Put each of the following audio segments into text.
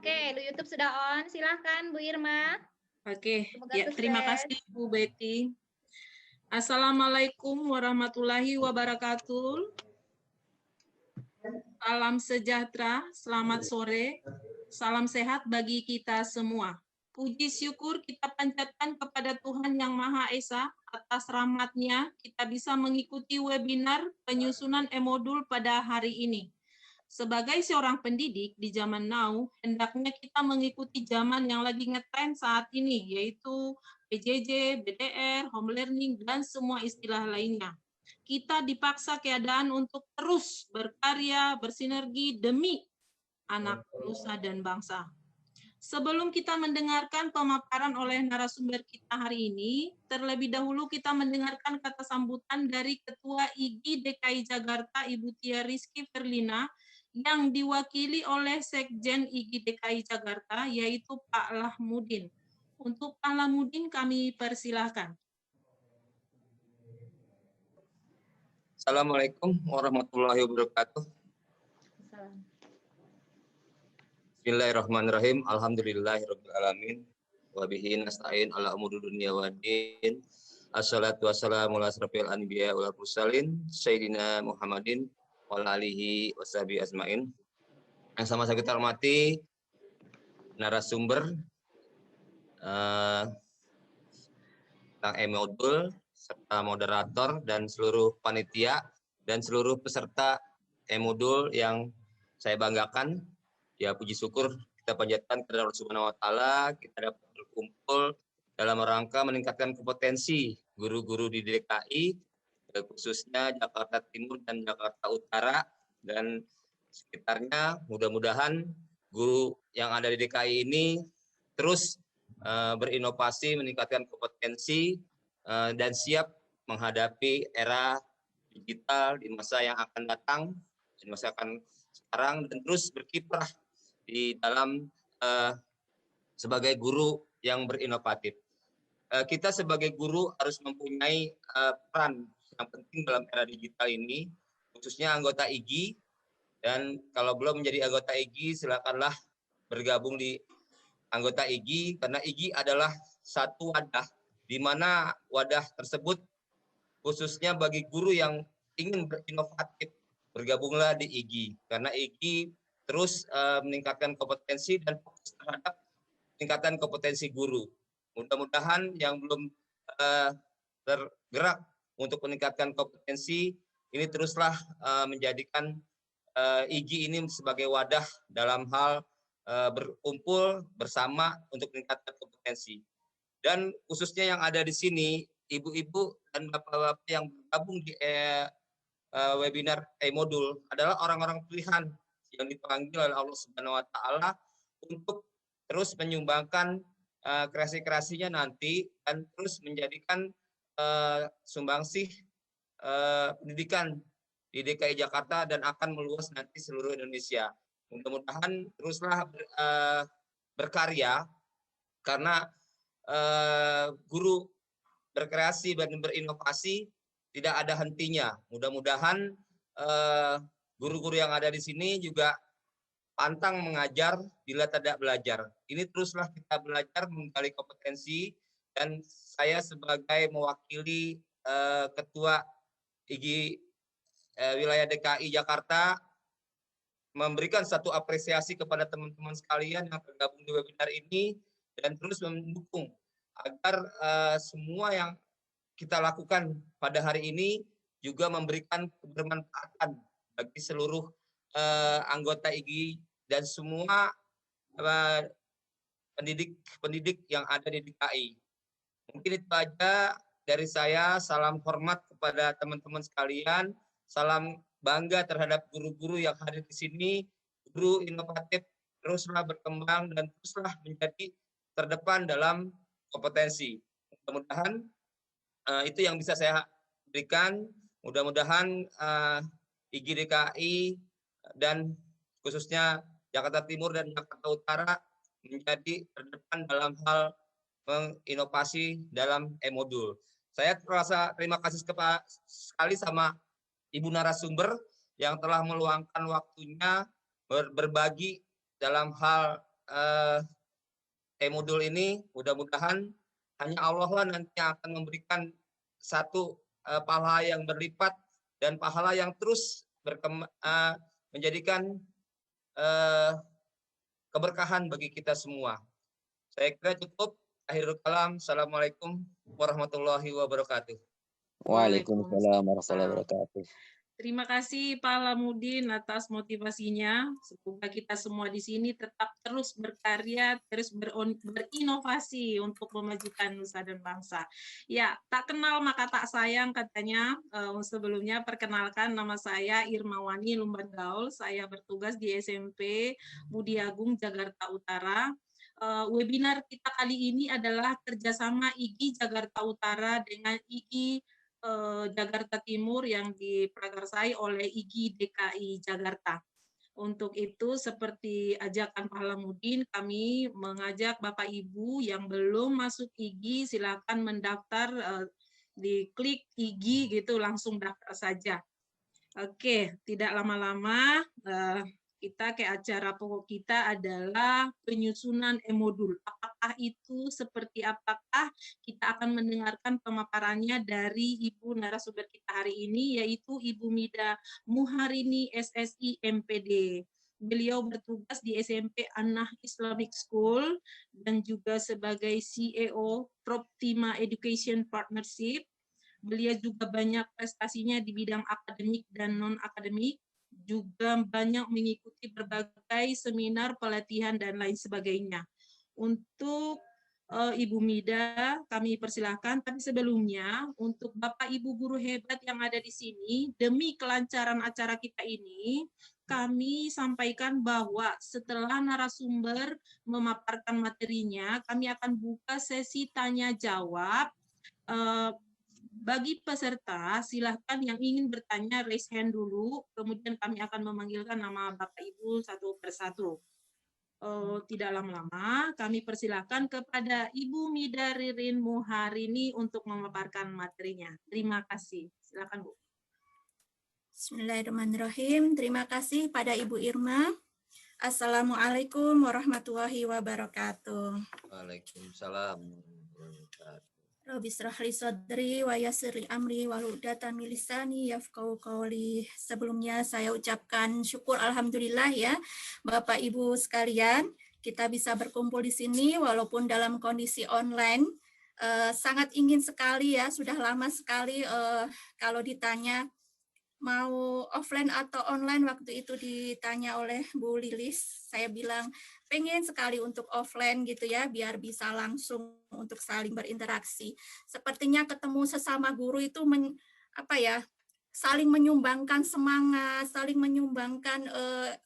Oke, YouTube sudah on. Silahkan Bu Irma. Oke, Semoga ya, terima sukses. kasih Bu Betty. Assalamualaikum warahmatullahi wabarakatuh. Salam sejahtera, selamat sore, salam sehat bagi kita semua. Puji syukur kita panjatkan kepada Tuhan Yang Maha Esa atas rahmat-Nya kita bisa mengikuti webinar penyusunan e-modul pada hari ini. Sebagai seorang pendidik di zaman now, hendaknya kita mengikuti zaman yang lagi ngetren saat ini, yaitu PJJ, BDR, home learning, dan semua istilah lainnya. Kita dipaksa keadaan untuk terus berkarya, bersinergi demi anak nusa dan bangsa. Sebelum kita mendengarkan pemaparan oleh narasumber kita hari ini, terlebih dahulu kita mendengarkan kata sambutan dari Ketua IGI DKI Jakarta, Ibu Tia Rizky Ferlina, yang diwakili oleh Sekjen IGI DKI Jakarta, yaitu Pak Lahmudin. Untuk Pak Lahmudin kami persilahkan. Assalamualaikum warahmatullahi wabarakatuh. Bismillahirrahmanirrahim. Alhamdulillahirabbil alamin. Wa bihi nasta'in ala umuri dunya waddin. Assalatu wassalamu ala asrofil anbiya wal mursalin sayyidina Muhammadin wa alihi washabihi ajmain. Yang sama-sama kita hormati narasumber tentang e-modul serta moderator dan seluruh panitia dan seluruh peserta e-modul yang saya banggakan. Ya, puji syukur kita panjatkan kepada Allah Subhanahu wa taala, kita dapat berkumpul dalam rangka meningkatkan kompetensi guru-guru di DKI, khususnya Jakarta Timur dan Jakarta Utara dan sekitarnya. Mudah-mudahan guru yang ada di DKI ini terus berinovasi, meningkatkan kompetensi dan siap menghadapi era digital di masa yang akan datang, di masa akan sekarang, dan terus berkiprah di dalam sebagai guru yang berinovatif. Kita sebagai guru harus mempunyai peran yang penting dalam era digital ini, khususnya anggota IGI, dan kalau belum menjadi anggota IGI, silakanlah bergabung di anggota IGI, karena IGI adalah satu wadah, di mana wadah tersebut khususnya bagi guru yang ingin berinovatif, bergabunglah di IGI, karena IGI terus meningkatkan kompetensi dan fokus terhadap peningkatan kompetensi guru. Mudah-mudahan yang belum tergerak untuk meningkatkan kompetensi ini teruslah menjadikan IGI ini sebagai wadah dalam hal berkumpul bersama untuk meningkatkan kompetensi. Dan khususnya yang ada di sini, ibu-ibu dan bapak-bapak yang bergabung di webinar e-modul adalah orang-orang pilihan yang dipanggil oleh Allah Subhanahu wa taala untuk terus menyumbangkan kreasi-kreasinya nanti dan terus menjadikan sumbangsih pendidikan di DKI Jakarta dan akan meluas nanti seluruh Indonesia. Mudah-mudahan teruslah berkarya, karena guru berkreasi dan berinovasi tidak ada hentinya. Mudah-mudahan guru-guru yang ada di sini juga pantang mengajar bila tidak belajar. Ini teruslah kita belajar menggali kompetensi, dan saya sebagai mewakili Ketua IGI wilayah DKI Jakarta memberikan satu apresiasi kepada teman-teman sekalian yang tergabung di webinar ini dan terus mendukung agar semua yang kita lakukan pada hari ini juga memberikan kebermanfaatan bagi seluruh anggota IGI dan semua pendidik yang ada di DKI. Mungkin itu aja dari saya. Salam hormat kepada teman-teman sekalian. Salam bangga terhadap guru-guru yang hadir di sini. Guru inovatif teruslah berkembang dan teruslah menjadi terdepan dalam kompetensi. Mudah-mudahan itu yang bisa saya berikan. Mudah-mudahan IGI DKI dan khususnya Jakarta Timur dan Jakarta Utara menjadi terdepan dalam hal menginovasi dalam e-modul. Saya terasa terima kasih sekali sama Ibu narasumber yang telah meluangkan waktunya berbagi dalam hal modul ini mudah-mudahan hanya Allah lah nanti yang akan memberikan satu pahala yang berlipat dan pahala yang terus menjadikan keberkahan bagi kita semua. Saya kira cukup. Akhirul kalam. Assalamualaikum warahmatullahi wabarakatuh. Waalaikumsalam warahmatullahi wabarakatuh. Terima kasih Pak Alamudin atas motivasinya. Semoga kita semua di sini tetap terus berkarya, terus berinovasi untuk memajukan nusa dan bangsa. Ya, tak kenal maka tak sayang katanya. Sebelumnya perkenalkan, nama saya Irmawani Lumban Gaul. Saya bertugas di SMP Budi Agung Jakarta Utara. Webinar kita kali ini adalah kerjasama IGI Jakarta Utara dengan IGI Jakarta Timur yang diprakarsai oleh IGI DKI Jakarta. Untuk itu, seperti ajakan Pak Alamudin, kami mengajak Bapak Ibu yang belum masuk IGI, silakan mendaftar, diklik IGI gitu, langsung daftar saja. Oke, tidak lama-lama, kita ke acara pokok kita adalah penyusunan e-modul. Apakah itu, seperti apakah, kita akan mendengarkan pemaparannya dari Ibu narasumber kita hari ini, yaitu Ibu Mida Muharini SSI MPD. Beliau bertugas di SMP An-Nah Islamic School dan juga sebagai CEO Proptima Education Partnership. Beliau juga banyak prestasinya di bidang akademik dan non-akademik, juga banyak mengikuti berbagai seminar, pelatihan, dan lain sebagainya. Untuk Ibu Mida, kami persilahkan, tapi sebelumnya untuk Bapak Ibu guru hebat yang ada di sini, demi kelancaran acara kita ini, kami sampaikan bahwa setelah narasumber memaparkan materinya, kami akan buka sesi tanya-jawab. Bagi peserta, silahkan yang ingin bertanya raise hand dulu, kemudian kami akan memanggilkan nama Bapak Ibu satu persatu. Tidak lama-lama, kami persilahkan kepada Ibu Mida Ririn Muharini untuk memaparkan materinya. Terima kasih. Silakan, Bu. Bismillahirrahmanirrahim. Terima kasih pada Ibu Irma. Assalamualaikum warahmatullahi wabarakatuh. Waalaikumsalam. Rabbi shrah li sadri wa yassir li amri wahlul 'uqdatam min lisani yafqahu qawli. Sebelumnya saya ucapkan syukur alhamdulillah ya Bapak Ibu sekalian, kita bisa berkumpul di sini walaupun dalam kondisi online. Sangat ingin sekali ya, sudah lama sekali kalau ditanya mau offline atau online, waktu itu ditanya oleh Bu Lilis, saya bilang pengen sekali untuk offline gitu ya, biar bisa langsung untuk saling berinteraksi. Sepertinya ketemu sesama guru itu saling menyumbangkan semangat, saling menyumbangkan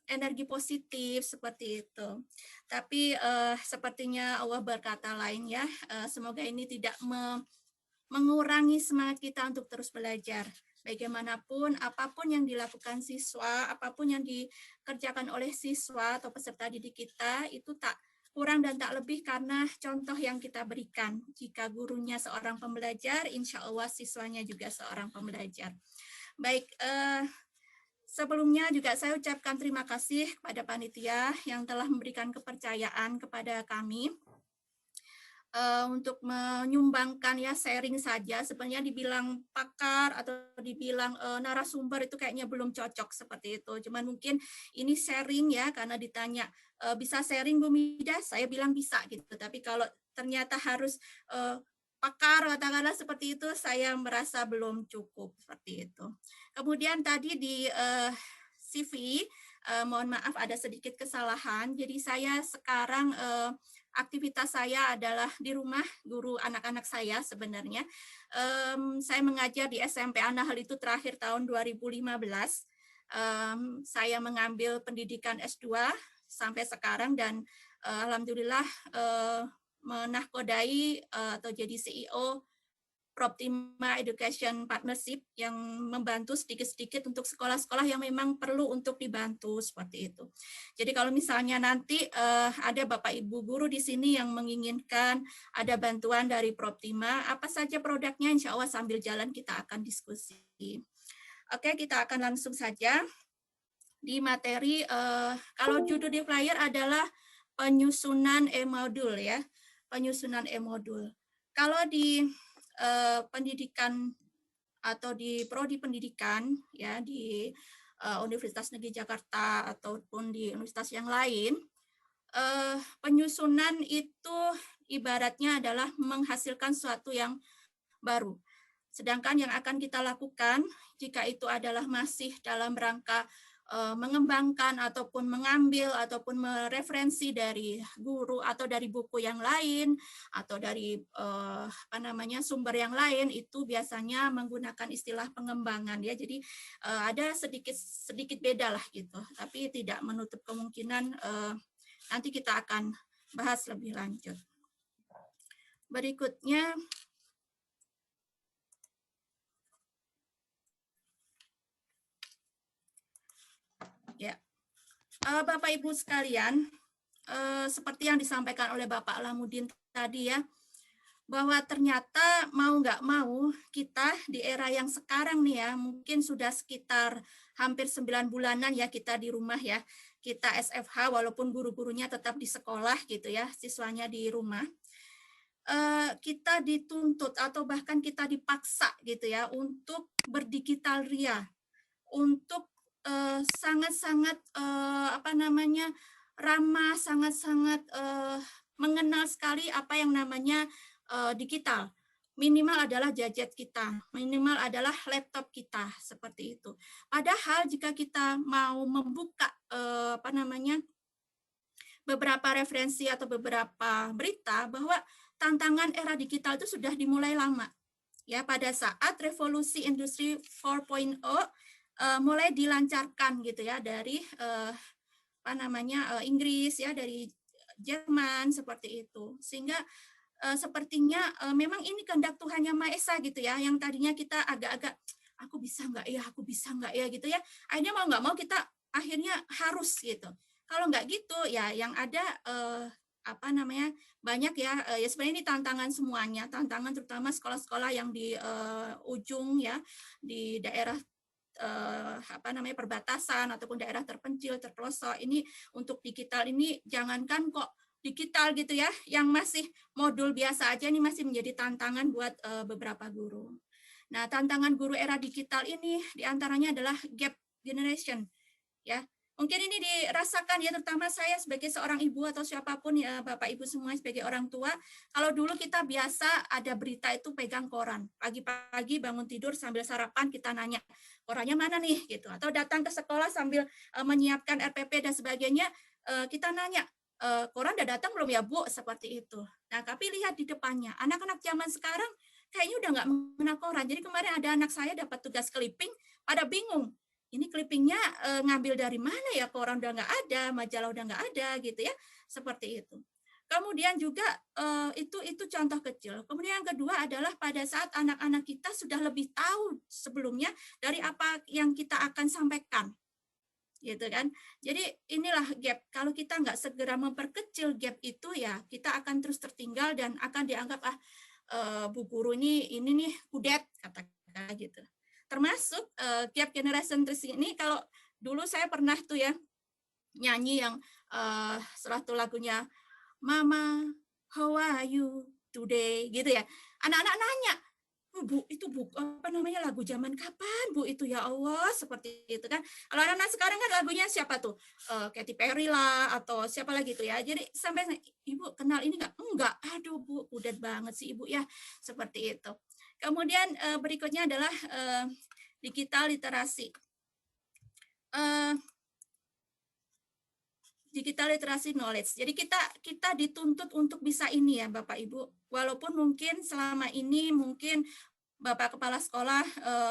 energi positif seperti itu. Tapi sepertinya Allah berkata lain ya, semoga ini tidak mengurangi semangat kita untuk terus belajar. Bagaimanapun, apapun yang dilakukan siswa, apapun yang dikerjakan oleh siswa atau peserta didik kita, itu tak kurang dan tak lebih karena contoh yang kita berikan. Jika gurunya seorang pembelajar, insya Allah siswanya juga seorang pembelajar. Baik, sebelumnya juga saya ucapkan terima kasih kepada panitia yang telah memberikan kepercayaan kepada kami untuk menyumbangkan ya, sharing saja. Sebenarnya dibilang pakar atau dibilang narasumber itu kayaknya belum cocok seperti itu. Cuman mungkin ini sharing ya, karena ditanya bisa sharing Bu Mida, saya bilang bisa gitu. Tapi kalau ternyata harus pakar katakanlah seperti itu, saya merasa belum cukup seperti itu. Kemudian tadi di CV, mohon maaf ada sedikit kesalahan. Jadi saya sekarang aktivitas saya adalah di rumah guru anak-anak saya sebenarnya. Saya mengajar di SMP An-Nah itu terakhir tahun 2015. Saya mengambil pendidikan S2 sampai sekarang dan alhamdulillah menahkodai atau jadi CEO Proptima Education Partnership yang membantu sedikit-sedikit untuk sekolah-sekolah yang memang perlu untuk dibantu seperti itu. Jadi kalau misalnya nanti ada Bapak Ibu guru di sini yang menginginkan ada bantuan dari Proptima, apa saja produknya, insya Allah sambil jalan kita akan diskusi. Oke, kita akan langsung saja di materi. Kalau judul di flyer adalah penyusunan e-modul ya, penyusunan e-modul. Kalau di pendidikan atau di prodi pendidikan ya di Universitas Negeri Jakarta ataupun di universitas yang lain, penyusunan itu ibaratnya adalah menghasilkan sesuatu yang baru. Sedangkan yang akan kita lakukan jika itu adalah masih dalam rangka mengembangkan ataupun mengambil ataupun mereferensi dari guru atau dari buku yang lain atau dari sumber yang lain, itu biasanya menggunakan istilah pengembangan ya. Jadi ada sedikit beda lah gitu, tapi tidak menutup kemungkinan nanti kita akan bahas lebih lanjut. Berikutnya ya, Bapak Ibu sekalian, seperti yang disampaikan oleh Bapak Alamudin tadi ya, bahwa ternyata mau nggak mau kita di era yang sekarang nih ya, mungkin sudah sekitar hampir 9 bulanan ya kita di rumah ya, kita SFH walaupun guru-gurunya tetap di sekolah gitu ya, siswanya di rumah. Kita dituntut atau bahkan kita dipaksa gitu ya untuk berdigital ria, untuk sangat-sangat ramah, sangat-sangat mengenal sekali apa yang namanya digital. Minimal adalah gadget kita, minimal adalah laptop kita, seperti itu. Padahal jika kita mau membuka beberapa referensi atau beberapa berita bahwa tantangan era digital itu sudah dimulai lama. Ya, pada saat revolusi industri 4.0 mulai dilancarkan gitu ya dari Inggris ya, dari Jerman seperti itu, sehingga sepertinya memang ini kehendak Tuhan Yang Maha Esa gitu ya, yang tadinya kita agak-agak aku bisa nggak ya gitu ya, akhirnya mau nggak mau kita akhirnya harus gitu. Kalau nggak gitu ya yang ada banyak ya sebenarnya ini tantangan semuanya, tantangan terutama sekolah-sekolah yang di ujung ya, di daerah perbatasan ataupun daerah terpencil, terpelosok. Ini untuk digital ini jangankan kok digital gitu ya, yang masih modul biasa aja ini masih menjadi tantangan buat beberapa guru. Nah, tantangan guru era digital ini diantaranya adalah gap generation ya. Mungkin ini dirasakan ya, terutama saya sebagai seorang ibu atau siapapun ya, Bapak Ibu semua sebagai orang tua. Kalau dulu kita biasa ada berita itu pegang koran. Pagi-pagi bangun tidur sambil sarapan kita nanya, korannya mana nih gitu. Atau datang ke sekolah sambil menyiapkan RPP dan sebagainya, kita nanya, koran udah datang belum ya Bu? Seperti itu. Nah, tapi lihat di depannya, anak-anak zaman sekarang kayaknya udah nggak mengenal koran. Jadi kemarin ada anak saya dapat tugas clipping, pada bingung. Ini clippingnya ngambil dari mana ya, koran udah nggak ada, majalah udah nggak ada gitu ya, seperti itu. Kemudian juga itu contoh kecil. Kemudian yang kedua adalah pada saat anak-anak kita sudah lebih tahu sebelumnya dari apa yang kita akan sampaikan, gitu kan. Jadi inilah gap. Kalau kita nggak segera memperkecil gap itu ya, kita akan terus tertinggal dan akan dianggap Bu Guru ini nih kudet, kata-kata gitu. Termasuk gap generation ini, kalau dulu saya pernah tuh ya nyanyi yang salah satu lagunya Mama, how are you today gitu ya. Anak-anak nanya, Bu, itu lagu zaman kapan Bu itu, ya Allah, seperti itu kan. Kalau anak-anak sekarang kan lagunya siapa tuh? Katy Perry lah atau siapa lagi tuh ya. Jadi sampai Ibu kenal ini nggak? Enggak. Aduh Bu, udah banget sih Ibu ya. Seperti itu. Kemudian berikutnya adalah digital literasi. Digital literasi knowledge. Jadi kita dituntut untuk bisa ini ya Bapak Ibu. Walaupun mungkin selama ini mungkin Bapak Kepala Sekolah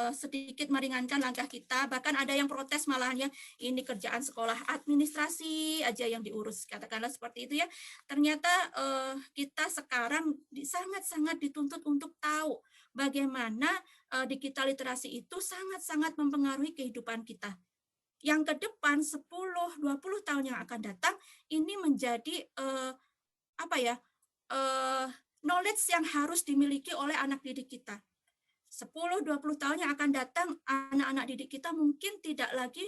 sedikit meringankan langkah kita, bahkan ada yang protes malahan ya, ini kerjaan sekolah administrasi aja yang diurus, katakanlah seperti itu ya. Ternyata kita sekarang sangat-sangat dituntut untuk tahu bagaimana digital literasi itu sangat-sangat mempengaruhi kehidupan kita. Yang ke depan 10-20 tahun yang akan datang ini menjadi knowledge yang harus dimiliki oleh anak didik kita. 10-20 tahun yang akan datang, anak-anak didik kita mungkin tidak lagi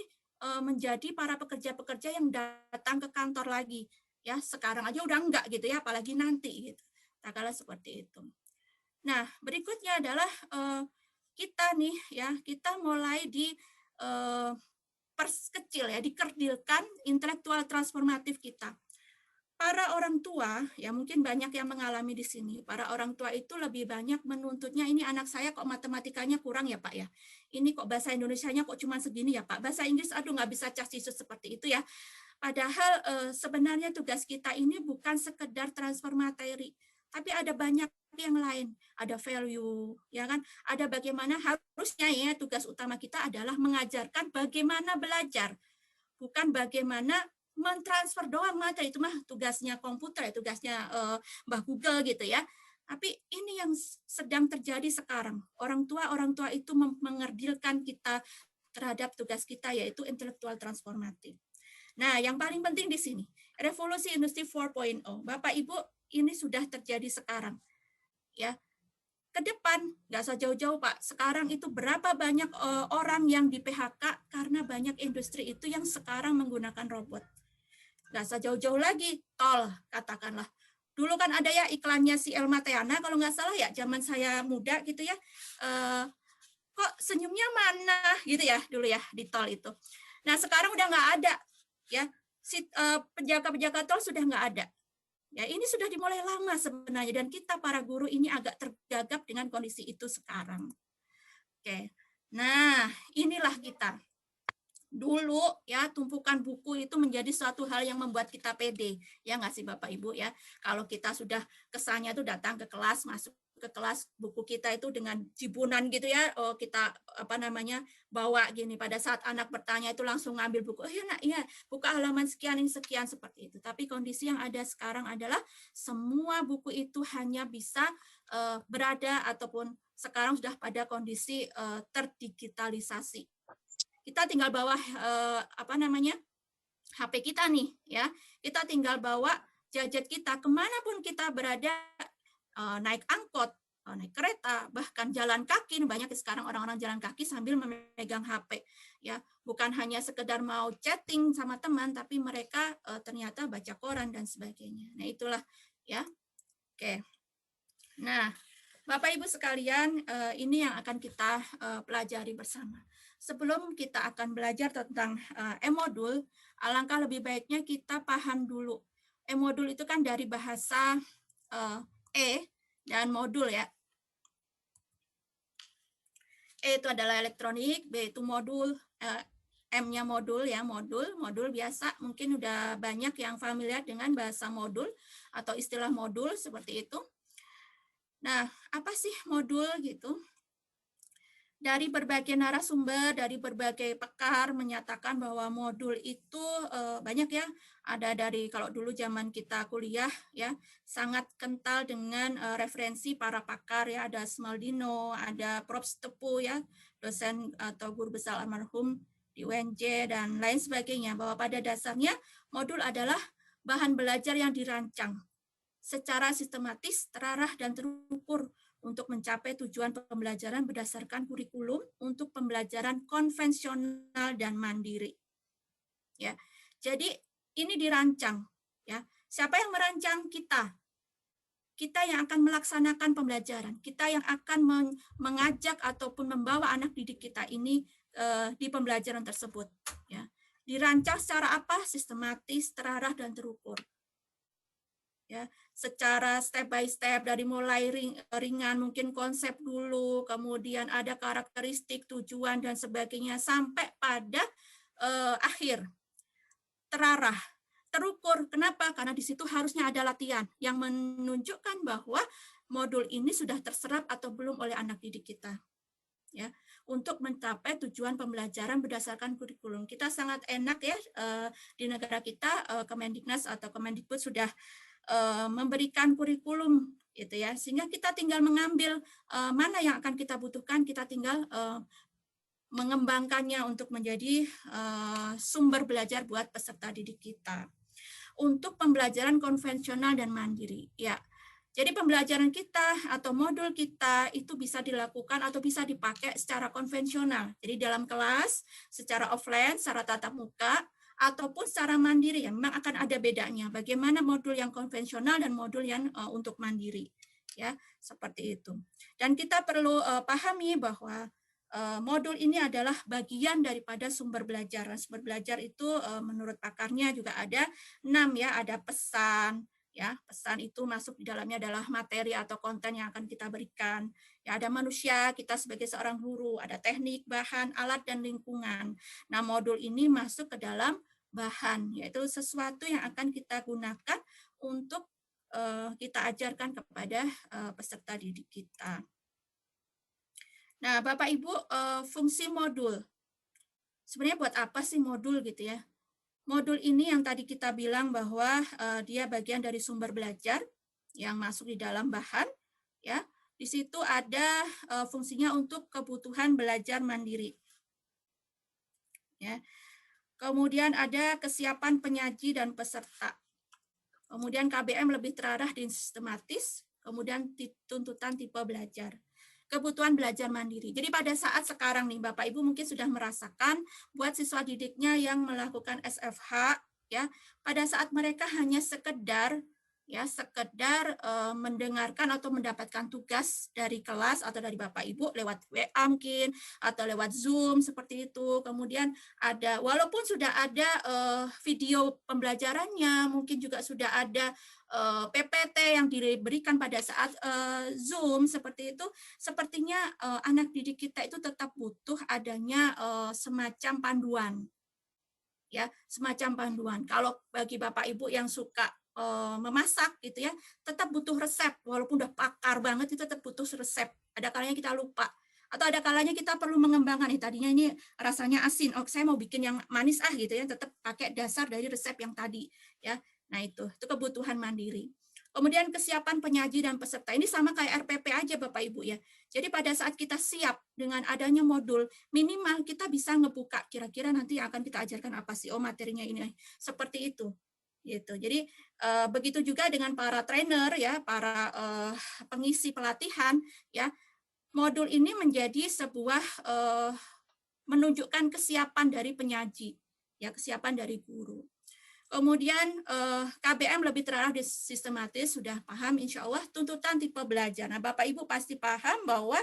menjadi para pekerja-pekerja yang datang ke kantor lagi. ya sekarang aja udah enggak gitu ya, apalagi nanti gitu. Tak kala seperti itu. Nah, berikutnya adalah kita nih ya, kita mulai di perskecil ya, dikerdilkan intelektual transformatif kita. Para orang tua, ya mungkin banyak yang mengalami di sini, para orang tua itu lebih banyak menuntutnya, ini anak saya kok matematikanya kurang ya Pak ya, ini kok bahasa Indonesianya kok cuma segini ya Pak, bahasa Inggris aduh nggak bisa cas-cisus seperti itu ya. Padahal sebenarnya tugas kita ini bukan sekedar transfer materi, tapi ada banyak yang lain, ada value, ya kan? Ada bagaimana harusnya ya tugas utama kita adalah mengajarkan bagaimana belajar, bukan bagaimana mentransfer doang materi, itu mah tugasnya komputer, tugasnya Mbah Google gitu ya. Tapi ini yang sedang terjadi sekarang. Orang tua itu mengerdilkan kita terhadap tugas kita, yaitu intelektual transformatif. Nah, yang paling penting di sini, revolusi industri 4.0. Bapak Ibu, ini sudah terjadi sekarang. Ya. Ke depan, nggak usah jauh-jauh Pak, sekarang itu berapa banyak orang yang di PHK karena banyak industri itu yang sekarang menggunakan robot. Nggak usah jauh-jauh lagi, tol katakanlah. Dulu kan ada ya iklannya si Elma Teana, kalau nggak salah ya, zaman saya muda gitu ya, kok senyumnya mana gitu ya dulu ya di tol itu. Nah sekarang udah nggak ada ya, si penjaga-penjaga tol sudah nggak ada. Ya ini sudah dimulai lama sebenarnya dan kita para guru ini agak tergagap dengan kondisi itu sekarang. Oke, nah inilah kita. Dulu ya tumpukan buku itu menjadi suatu hal yang membuat kita pede, ya nggak sih Bapak Ibu ya. Kalau kita sudah kesannya tuh datang ke kelas, masuk ke kelas, buku kita itu dengan jibunan gitu ya, kita bawa gini, pada saat anak bertanya itu langsung ngambil buku, oh ya nak, ya buka halaman sekian ini sekian seperti itu. Tapi kondisi yang ada sekarang adalah semua buku itu hanya bisa berada ataupun sekarang sudah pada kondisi terdigitalisasi. Kita tinggal bawa HP kita nih ya, kita tinggal bawa gadget kita kemanapun kita berada, naik angkot, naik kereta, bahkan jalan kaki. Banyak sekarang orang-orang jalan kaki sambil memegang HP ya, bukan hanya sekedar mau chatting sama teman, tapi mereka ternyata baca koran dan sebagainya. Nah itulah ya. Oke, nah Bapak Ibu sekalian, ini yang akan kita pelajari bersama. Sebelum kita akan belajar tentang e-modul, alangkah lebih baiknya kita paham dulu. E-modul itu kan dari bahasa E dan modul ya. E itu adalah elektronik, B itu modul, M-nya modul ya, modul biasa. Mungkin udah banyak yang familiar dengan bahasa modul atau istilah modul seperti itu. Nah, apa sih modul gitu? Dari berbagai narasumber, dari berbagai pakar menyatakan bahwa modul itu banyak ya. Ada dari kalau dulu zaman kita kuliah ya, sangat kental dengan referensi para pakar ya. Ada Smaldino, ada Prof. Tepu ya, dosen atau guru besar almarhum di UNJ dan lain sebagainya. Bahwa pada dasarnya modul adalah bahan belajar yang dirancang secara sistematis, terarah, dan terukur untuk mencapai tujuan pembelajaran berdasarkan kurikulum untuk pembelajaran konvensional dan mandiri. Ya, jadi ini dirancang. Ya, siapa yang merancang? Kita. Kita yang akan melaksanakan pembelajaran. Kita yang akan mengajak ataupun membawa anak didik kita ini di pembelajaran tersebut. Ya, dirancang secara apa? Sistematis, terarah, dan terukur. Ya, secara step by step, dari mulai ringan, mungkin konsep dulu, kemudian ada karakteristik, tujuan, dan sebagainya, sampai pada akhir. Terarah, terukur. Kenapa? Karena di situ harusnya ada latihan yang menunjukkan bahwa modul ini sudah terserap atau belum oleh anak didik kita. Ya, untuk mencapai tujuan pembelajaran berdasarkan kurikulum. Kita sangat enak ya, di negara kita, Kemendiknas atau Kemendikbud sudah memberikan kurikulum gitu ya, sehingga kita tinggal mengambil mana yang akan kita butuhkan, kita tinggal mengembangkannya untuk menjadi sumber belajar buat peserta didik kita. Untuk pembelajaran konvensional dan mandiri ya, jadi pembelajaran kita atau modul kita itu bisa dilakukan atau bisa dipakai secara konvensional, jadi dalam kelas secara offline, secara tatap muka, ataupun secara mandiri, ya memang akan ada bedanya. Bagaimana modul yang konvensional dan modul yang untuk mandiri, ya seperti itu. Dan kita perlu pahami bahwa modul ini adalah bagian daripada sumber belajar. Sumber belajar itu menurut pakarnya juga ada 6 ya, ada pesan. Ya, pesan itu masuk di dalamnya adalah materi atau konten yang akan kita berikan. Ya, ada manusia, kita sebagai seorang guru, ada teknik, bahan, alat, dan lingkungan. Nah, modul ini masuk ke dalam bahan, yaitu sesuatu yang akan kita gunakan untuk kita ajarkan kepada peserta didik kita. Nah, Bapak Ibu, fungsi modul. Sebenarnya buat apa sih modul gitu ya? Modul ini yang tadi kita bilang bahwa dia bagian dari sumber belajar yang masuk di dalam bahan, ya. Di situ ada fungsinya untuk kebutuhan belajar mandiri. Ya. Kemudian ada kesiapan penyaji dan peserta. Kemudian KBM lebih terarah di sistematis, kemudian tuntutan tipe belajar. Kebutuhan belajar mandiri. Jadi pada saat sekarang nih Bapak Ibu mungkin sudah merasakan buat siswa didiknya yang melakukan SFH ya, pada saat mereka hanya sekedar mendengarkan atau mendapatkan tugas dari kelas atau dari Bapak Ibu lewat WA mungkin atau lewat Zoom seperti itu. Kemudian ada walaupun sudah ada video pembelajarannya, mungkin juga sudah ada PPT yang diberikan pada saat Zoom seperti itu, sepertinya anak didik kita itu tetap butuh adanya semacam panduan. Ya, semacam panduan. Kalau bagi Bapak Ibu yang suka memasak gitu ya, tetap butuh resep. Walaupun udah pakar banget itu tetap butuh resep. Ada kalanya kita lupa. Atau ada kalanya kita perlu mengembangkan, tadinya ini rasanya asin, oh saya mau bikin yang manis gitu ya, tetap pakai dasar dari resep yang tadi ya. Nah, itu kebutuhan mandiri. Kemudian kesiapan penyaji dan peserta. Ini sama kayak RPP aja Bapak Ibu ya. Jadi pada saat kita siap dengan adanya modul, minimal kita bisa ngebuka kira-kira nanti akan kita ajarkan apa sih, oh materinya ini. Seperti itu. Gitu. Jadi begitu juga dengan para trainer ya, para pengisi pelatihan ya. Modul ini menjadi sebuah menunjukkan kesiapan dari penyaji, ya kesiapan dari guru. Kemudian KBM lebih terarah di sistematis, sudah paham insya Allah tuntutan tipe belajar. Nah Bapak Ibu pasti paham bahwa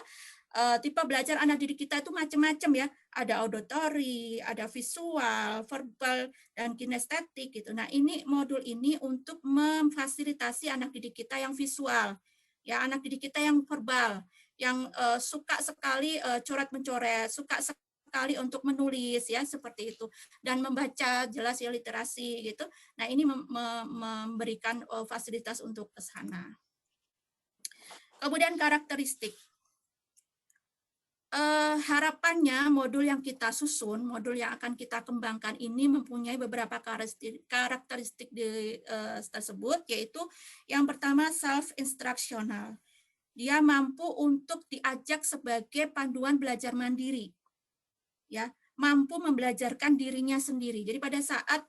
tipe belajar anak didik kita itu macam-macam ya. Ada auditory, ada visual, verbal, dan kinestetik gitu. Nah ini modul ini untuk memfasilitasi anak didik kita yang visual, ya anak didik kita yang verbal, yang suka sekali coret-mencoret, suka sekali untuk menulis ya seperti itu dan membaca jelas ya literasi gitu. Nah, ini memberikan fasilitas untuk ke sana. Kemudian karakteristik. Harapannya modul yang kita susun, modul yang akan kita kembangkan ini mempunyai beberapa karakteristik tersebut, yaitu yang pertama self-instructional. Dia mampu untuk diajak sebagai panduan belajar mandiri. Ya, mampu membelajarkan dirinya sendiri. Jadi pada saat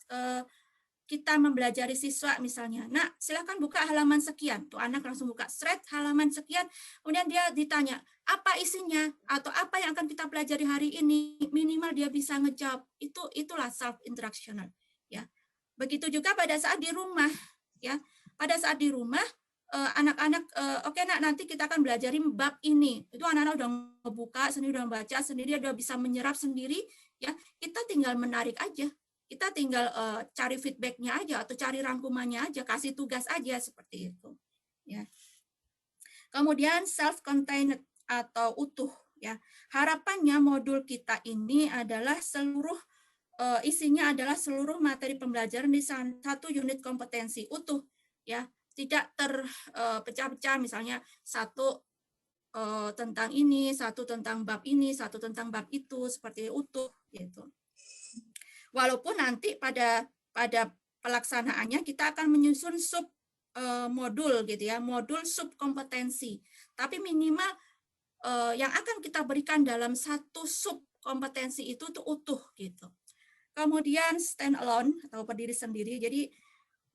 kita mempelajari siswa misalnya, nah silakan buka halaman sekian, tuh anak langsung buka thread halaman sekian, kemudian dia ditanya apa isinya atau apa yang akan kita pelajari hari ini, minimal dia bisa ngejawab. Itulah self instructional ya. Begitu juga pada saat di rumah ya, pada saat di rumah anak-anak oke nak, nanti kita akan belajarin bab ini. Itu anak-anak udah ngebuka sendiri, udah baca sendiri, udah bisa menyerap sendiri ya. Kita tinggal menarik aja. Kita tinggal cari feedbacknya aja atau cari rangkumannya aja, kasih tugas aja seperti itu ya. Kemudian self-contained atau utuh ya. Harapannya modul kita ini adalah seluruh isinya adalah seluruh materi pembelajaran di satu unit kompetensi utuh ya. Tidak terpecah-pecah, misalnya satu tentang ini, satu tentang bab ini, satu tentang bab itu, seperti utuh gitu. Walaupun nanti pada pelaksanaannya kita akan menyusun sub modul gitu ya, modul sub kompetensi. Tapi minimal yang akan kita berikan dalam satu sub kompetensi itu tuh utuh gitu. Kemudian stand alone atau berdiri sendiri. Jadi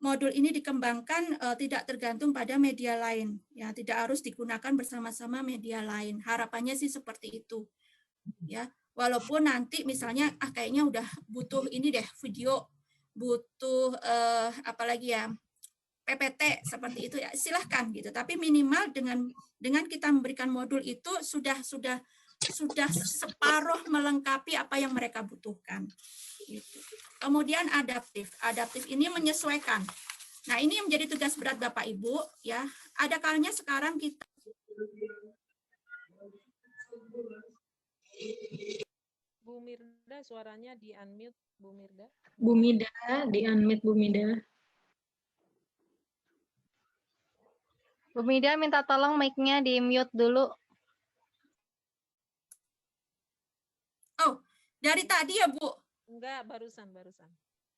modul ini dikembangkan tidak tergantung pada media lain, ya tidak harus digunakan bersama-sama media lain. Harapannya sih seperti itu, ya. Walaupun nanti misalnya kayaknya udah butuh ini deh video butuh apalagi ya, PPT seperti itu ya, silahkan gitu. Tapi minimal dengan kita memberikan modul itu sudah separuh melengkapi apa yang mereka butuhkan. Gitu. Kemudian adaptif. Adaptif ini menyesuaikan. Nah, ini yang menjadi tugas berat Bapak Ibu ya. Ada kalanya sekarang kita Bu Mirda, suaranya di unmute, Bu Mirda. Bu Mida, di unmute Bu Mida. Bu Mida minta tolong mic-nya di mute dulu. Oh, dari tadi ya, Bu? Enggak, barusan.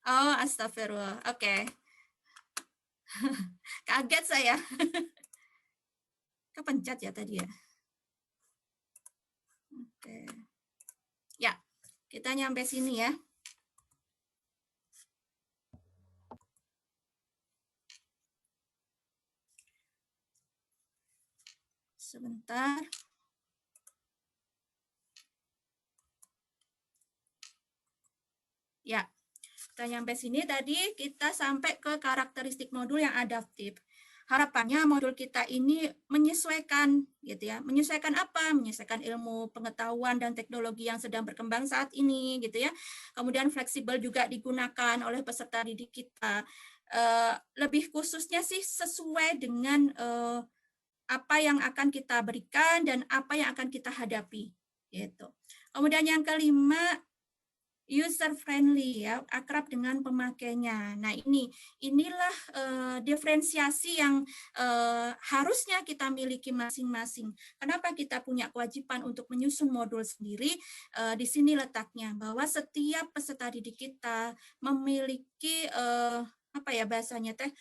Oh, astagfirullah. Oke. Kaget saya. Kepencet ya tadi ya. Oke. Ya, kita nyampe sini ya. Sebentar. Ya, kita nyampe sini tadi kita sampai ke karakteristik modul yang adaptif. Harapannya modul kita ini menyesuaikan gitu ya. Menyesuaikan apa? Menyesuaikan ilmu, pengetahuan dan teknologi yang sedang berkembang saat ini gitu ya. Kemudian fleksibel juga digunakan oleh peserta didik kita. Lebih khususnya sih sesuai dengan apa yang akan kita berikan dan apa yang akan kita hadapi gitu. Kemudian yang kelima, user friendly ya, akrab dengan pemakainya. Nah, inilah diferensiasi yang harusnya kita miliki masing-masing. Kenapa kita punya kewajiban untuk menyusun modul sendiri? Di sini letaknya bahwa setiap peserta didik kita memiliki apa ya bahasanya teh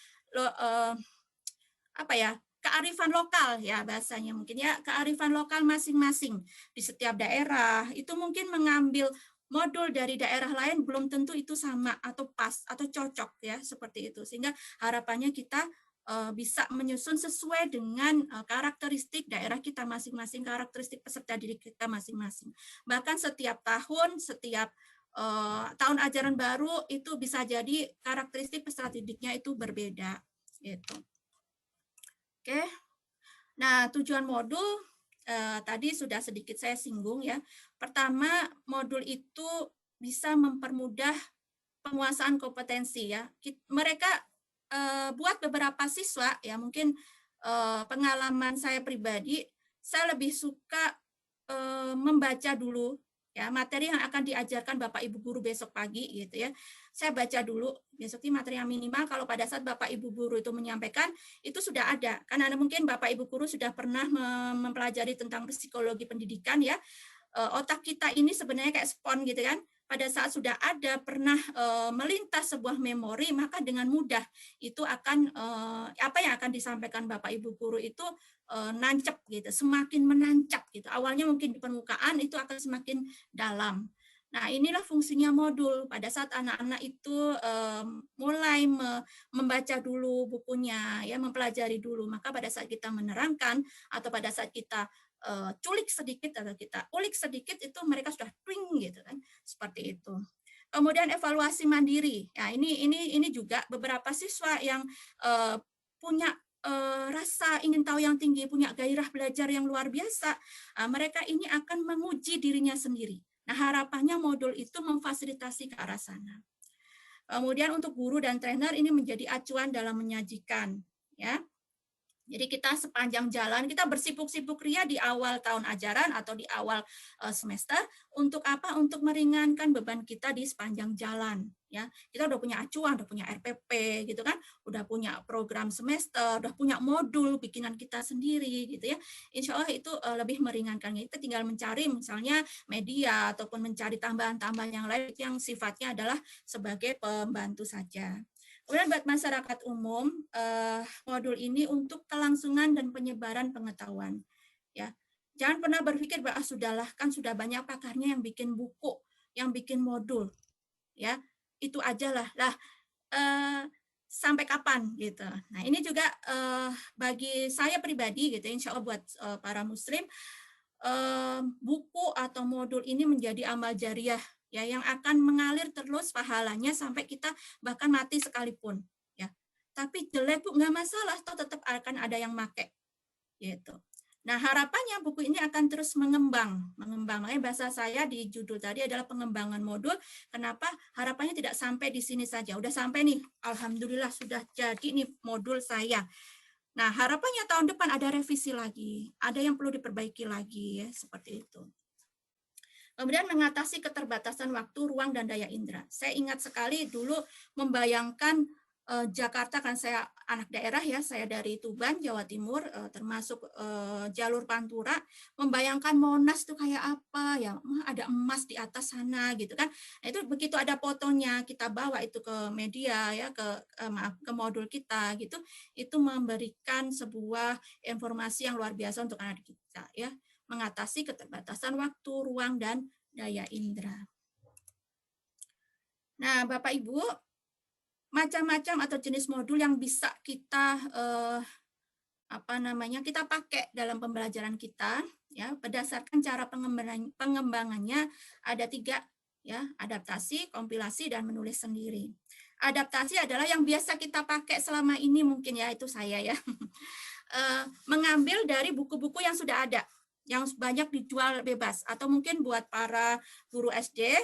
apa ya, kearifan lokal ya bahasanya mungkin ya, kearifan lokal masing-masing di setiap daerah itu mungkin mengambil modul dari daerah lain belum tentu itu sama atau pas atau cocok ya seperti itu, sehingga harapannya kita bisa menyusun sesuai dengan karakteristik daerah kita masing-masing, karakteristik peserta didik kita masing-masing. Bahkan setiap tahun, setiap tahun ajaran baru itu bisa jadi karakteristik peserta didiknya itu berbeda gitu. Oke, nah tujuan modul tadi sudah sedikit saya singgung ya. Pertama, modul itu bisa mempermudah penguasaan kompetensi ya. Mereka buat beberapa siswa ya, mungkin pengalaman saya pribadi, saya lebih suka membaca dulu ya materi yang akan diajarkan Bapak Ibu guru besok pagi gitu ya. Saya baca dulu besok ini materi yang minimal, kalau pada saat Bapak Ibu guru itu menyampaikan itu sudah ada. Karena mungkin Bapak Ibu guru sudah pernah mempelajari tentang psikologi pendidikan ya. Otak kita ini sebenarnya kayak spons gitu kan. Pada saat sudah ada pernah melintas sebuah memori, maka dengan mudah itu akan apa yang akan disampaikan Bapak Ibu guru itu nancep gitu, semakin menancap gitu. Awalnya mungkin di permukaan, itu akan semakin dalam. Nah, inilah fungsinya modul. Pada saat anak-anak itu mulai membaca dulu bukunya, ya, mempelajari dulu, maka pada saat kita menerangkan atau pada saat kita culik sedikit atau kita ulik sedikit, itu mereka sudah twing gitu kan, seperti itu. Kemudian evaluasi mandiri. Ya, ini juga beberapa siswa yang punya rasa ingin tahu yang tinggi, punya gairah belajar yang luar biasa, mereka ini akan menguji dirinya sendiri. Nah, harapannya modul itu memfasilitasi ke arah sana. Kemudian untuk guru dan trainer ini menjadi acuan dalam menyajikan, ya. Jadi kita sepanjang jalan, kita bersibuk-sibuk ria di awal tahun ajaran atau di awal semester, untuk apa? Untuk meringankan beban kita di sepanjang jalan. Ya, kita udah punya acuan, udah punya RPP, gitu kan, udah punya program semester, udah punya modul bikinan kita sendiri, gitu ya. Insya Allah itu lebih meringankan. Kita tinggal mencari misalnya media ataupun mencari tambahan-tambahan yang lain yang sifatnya adalah sebagai pembantu saja. Kemudian buat masyarakat umum, modul ini untuk kelangsungan dan penyebaran pengetahuan. Ya, jangan pernah berpikir bahwa sudahlah, kan sudah banyak pakarnya yang bikin buku, yang bikin modul, ya itu aja lah. Sampai kapan gitu. Nah, ini juga bagi saya pribadi gitu, insya Allah buat para muslim, buku atau modul ini menjadi amal jariah ya, yang akan mengalir terus pahalanya sampai kita bahkan mati sekalipun, ya. Tapi jelek Bu, nggak masalah, toh tetap akan ada yang make, gitu. Nah, harapannya buku ini akan terus mengembang. Makanya bahasa saya di judul tadi adalah pengembangan modul. Kenapa? Harapannya tidak sampai di sini saja. Udah sampai nih, alhamdulillah sudah jadi nih modul saya. Nah, harapannya tahun depan ada revisi lagi, ada yang perlu diperbaiki lagi, ya, seperti itu. Kemudian mengatasi keterbatasan waktu, ruang, dan daya indera. Saya ingat sekali dulu membayangkan Jakarta, kan saya anak daerah ya, saya dari Tuban, Jawa Timur, termasuk jalur Pantura, membayangkan Monas itu kayak apa ya, ada emas di atas sana gitu kan. Nah, itu begitu ada fotonya kita bawa itu ke media ya, ke modul kita gitu, itu memberikan sebuah informasi yang luar biasa untuk anak kita ya, mengatasi keterbatasan waktu, ruang, dan daya indera. Nah, Bapak Ibu, macam-macam atau jenis modul yang bisa kita kita pakai dalam pembelajaran kita ya, berdasarkan cara pengembangannya ada 3 ya, adaptasi, kompilasi, dan menulis sendiri. Adaptasi adalah yang biasa kita pakai selama ini mungkin ya, itu saya ya. Mengambil dari buku-buku yang sudah ada, yang banyak dijual bebas, atau mungkin buat para guru SD,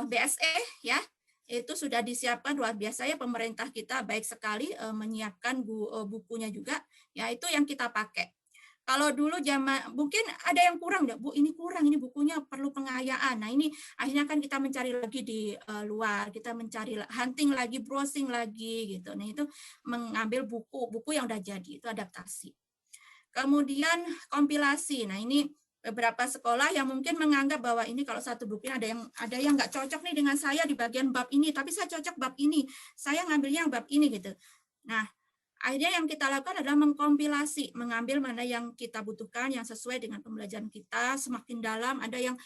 BSE ya, itu sudah disiapkan luar biasa ya, pemerintah kita baik sekali menyiapkan bukunya juga ya, itu yang kita pakai. Kalau dulu mungkin ada yang kurang Bu, ini kurang, ini bukunya perlu pengayaan. Nah, ini akhirnya kan kita mencari lagi di luar, kita mencari hunting lagi, browsing lagi gitu. Nah, itu mengambil buku yang udah jadi, itu adaptasi. Kemudian kompilasi. Nah, ini beberapa sekolah yang mungkin menganggap bahwa ini kalau satu buku ada yang nggak cocok nih dengan saya di bagian bab ini, tapi saya cocok bab ini, saya ngambilnya yang bab ini gitu. Nah, akhirnya yang kita lakukan adalah mengkompilasi, mengambil mana yang kita butuhkan, yang sesuai dengan pembelajaran kita, semakin dalam. Ada yang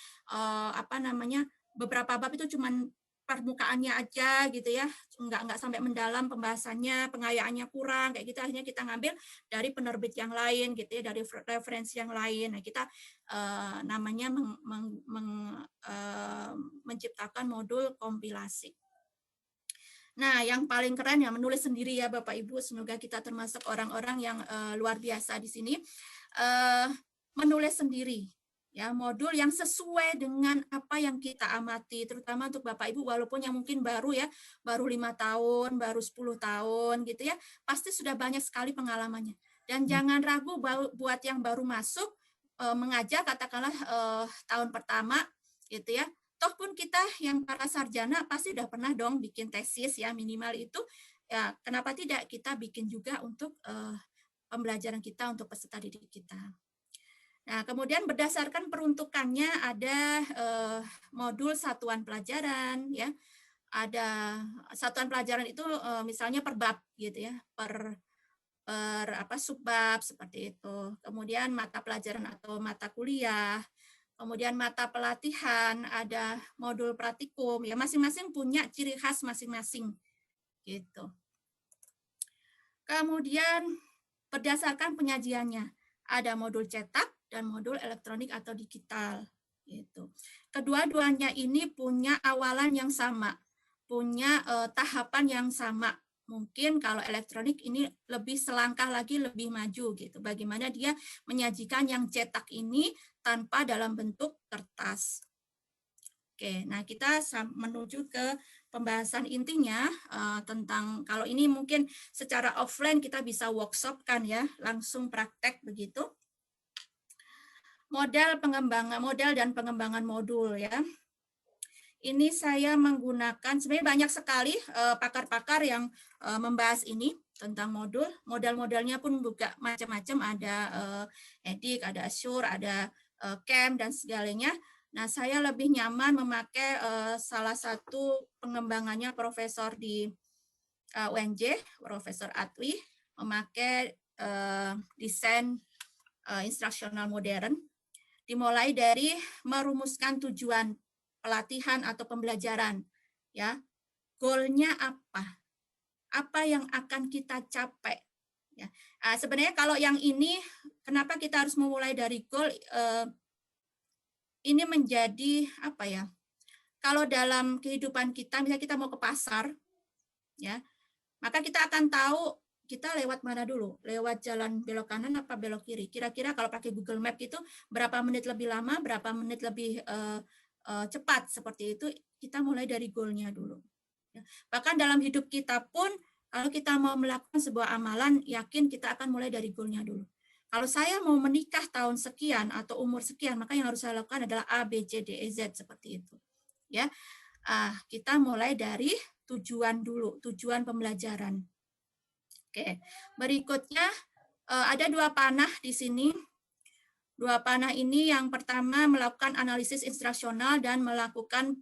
beberapa bab itu cuman permukaannya aja gitu ya, nggak sampai mendalam pembahasannya, pengayaannya kurang kayak gitu. Akhirnya kita ngambil dari penerbit yang lain gitu ya, dari referensi yang lain. Nah, kita menciptakan modul kompilasi. Nah, yang paling keren ya menulis sendiri ya Bapak Ibu. Semoga kita termasuk orang-orang yang luar biasa di sini. Menulis sendiri. Ya, modul yang sesuai dengan apa yang kita amati, terutama untuk Bapak Ibu walaupun yang mungkin baru ya, baru 5 tahun, baru 10 tahun gitu ya, pasti sudah banyak sekali pengalamannya. Dan jangan ragu buat yang baru masuk mengajar, katakanlah tahun pertama gitu ya. Toh pun kita yang para sarjana pasti udah pernah dong bikin tesis ya, minimal itu ya, kenapa tidak kita bikin juga untuk pembelajaran kita, untuk peserta didik kita. Nah, kemudian berdasarkan peruntukannya ada modul satuan pelajaran ya. Ada satuan pelajaran itu misalnya per bab gitu ya, per subbab seperti itu. Kemudian mata pelajaran atau mata kuliah, kemudian mata pelatihan, ada modul praktikum ya, masing-masing punya ciri khas masing-masing gitu. Kemudian berdasarkan penyajiannya ada modul cetak dan modul elektronik atau digital gitu. Kedua-duanya ini punya awalan yang sama, punya tahapan yang sama. Mungkin kalau elektronik ini lebih selangkah lagi lebih maju gitu. Bagaimana dia menyajikan yang cetak ini tanpa dalam bentuk kertas. Oke, nah kita menuju ke pembahasan intinya tentang, kalau ini mungkin secara offline kita bisa workshop kan ya, langsung praktek begitu. Model dan pengembangan modul ya. Ini saya menggunakan, sebenarnya banyak sekali pakar-pakar yang membahas ini tentang modul. Model-modelnya pun juga macam-macam, ada EDIC, ada Azure, ada CAM dan segalanya. Nah, saya lebih nyaman memakai salah satu pengembangannya profesor di UNJ, Profesor Atwi, memakai desain instruksional modern. Dimulai dari merumuskan tujuan pelatihan atau pembelajaran, ya, goalnya apa yang akan kita capai, ya. Sebenarnya kalau yang ini, kenapa kita harus memulai dari goal? Ini menjadi kalau dalam kehidupan kita, misalnya kita mau ke pasar, ya, maka kita akan tahu kita lewat mana dulu, lewat jalan belok kanan apa belok kiri. Kira-kira kalau pakai Google Map itu berapa menit lebih lama, berapa menit lebih cepat, seperti itu. Kita mulai dari goalnya dulu. Bahkan dalam hidup kita pun, kalau kita mau melakukan sebuah amalan, yakin kita akan mulai dari goalnya dulu. Kalau saya mau menikah tahun sekian atau umur sekian, maka yang harus saya lakukan adalah A, B, C, D, E, Z, seperti itu. Ya, kita mulai dari tujuan dulu, tujuan pembelajaran. Oke, berikutnya ada 2 panah di sini. 2 panah ini yang pertama melakukan analisis instruksional dan melakukan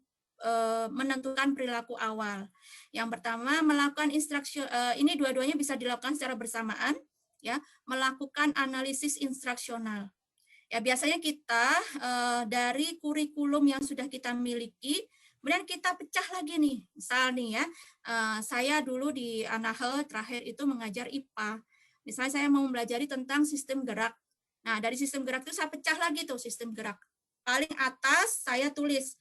menentukan perilaku awal. Yang pertama melakukan instruksi, ini dua-duanya bisa dilakukan secara bersamaan, ya, melakukan analisis instruksional. Ya, biasanya kita dari kurikulum yang sudah kita miliki, kemudian kita pecah lagi nih. Misal nih ya, saya dulu di Anahe terakhir itu mengajar IPA. Misalnya saya mau mempelajari tentang sistem gerak. Nah, dari sistem gerak itu saya pecah lagi tuh sistem gerak. Paling atas saya tulis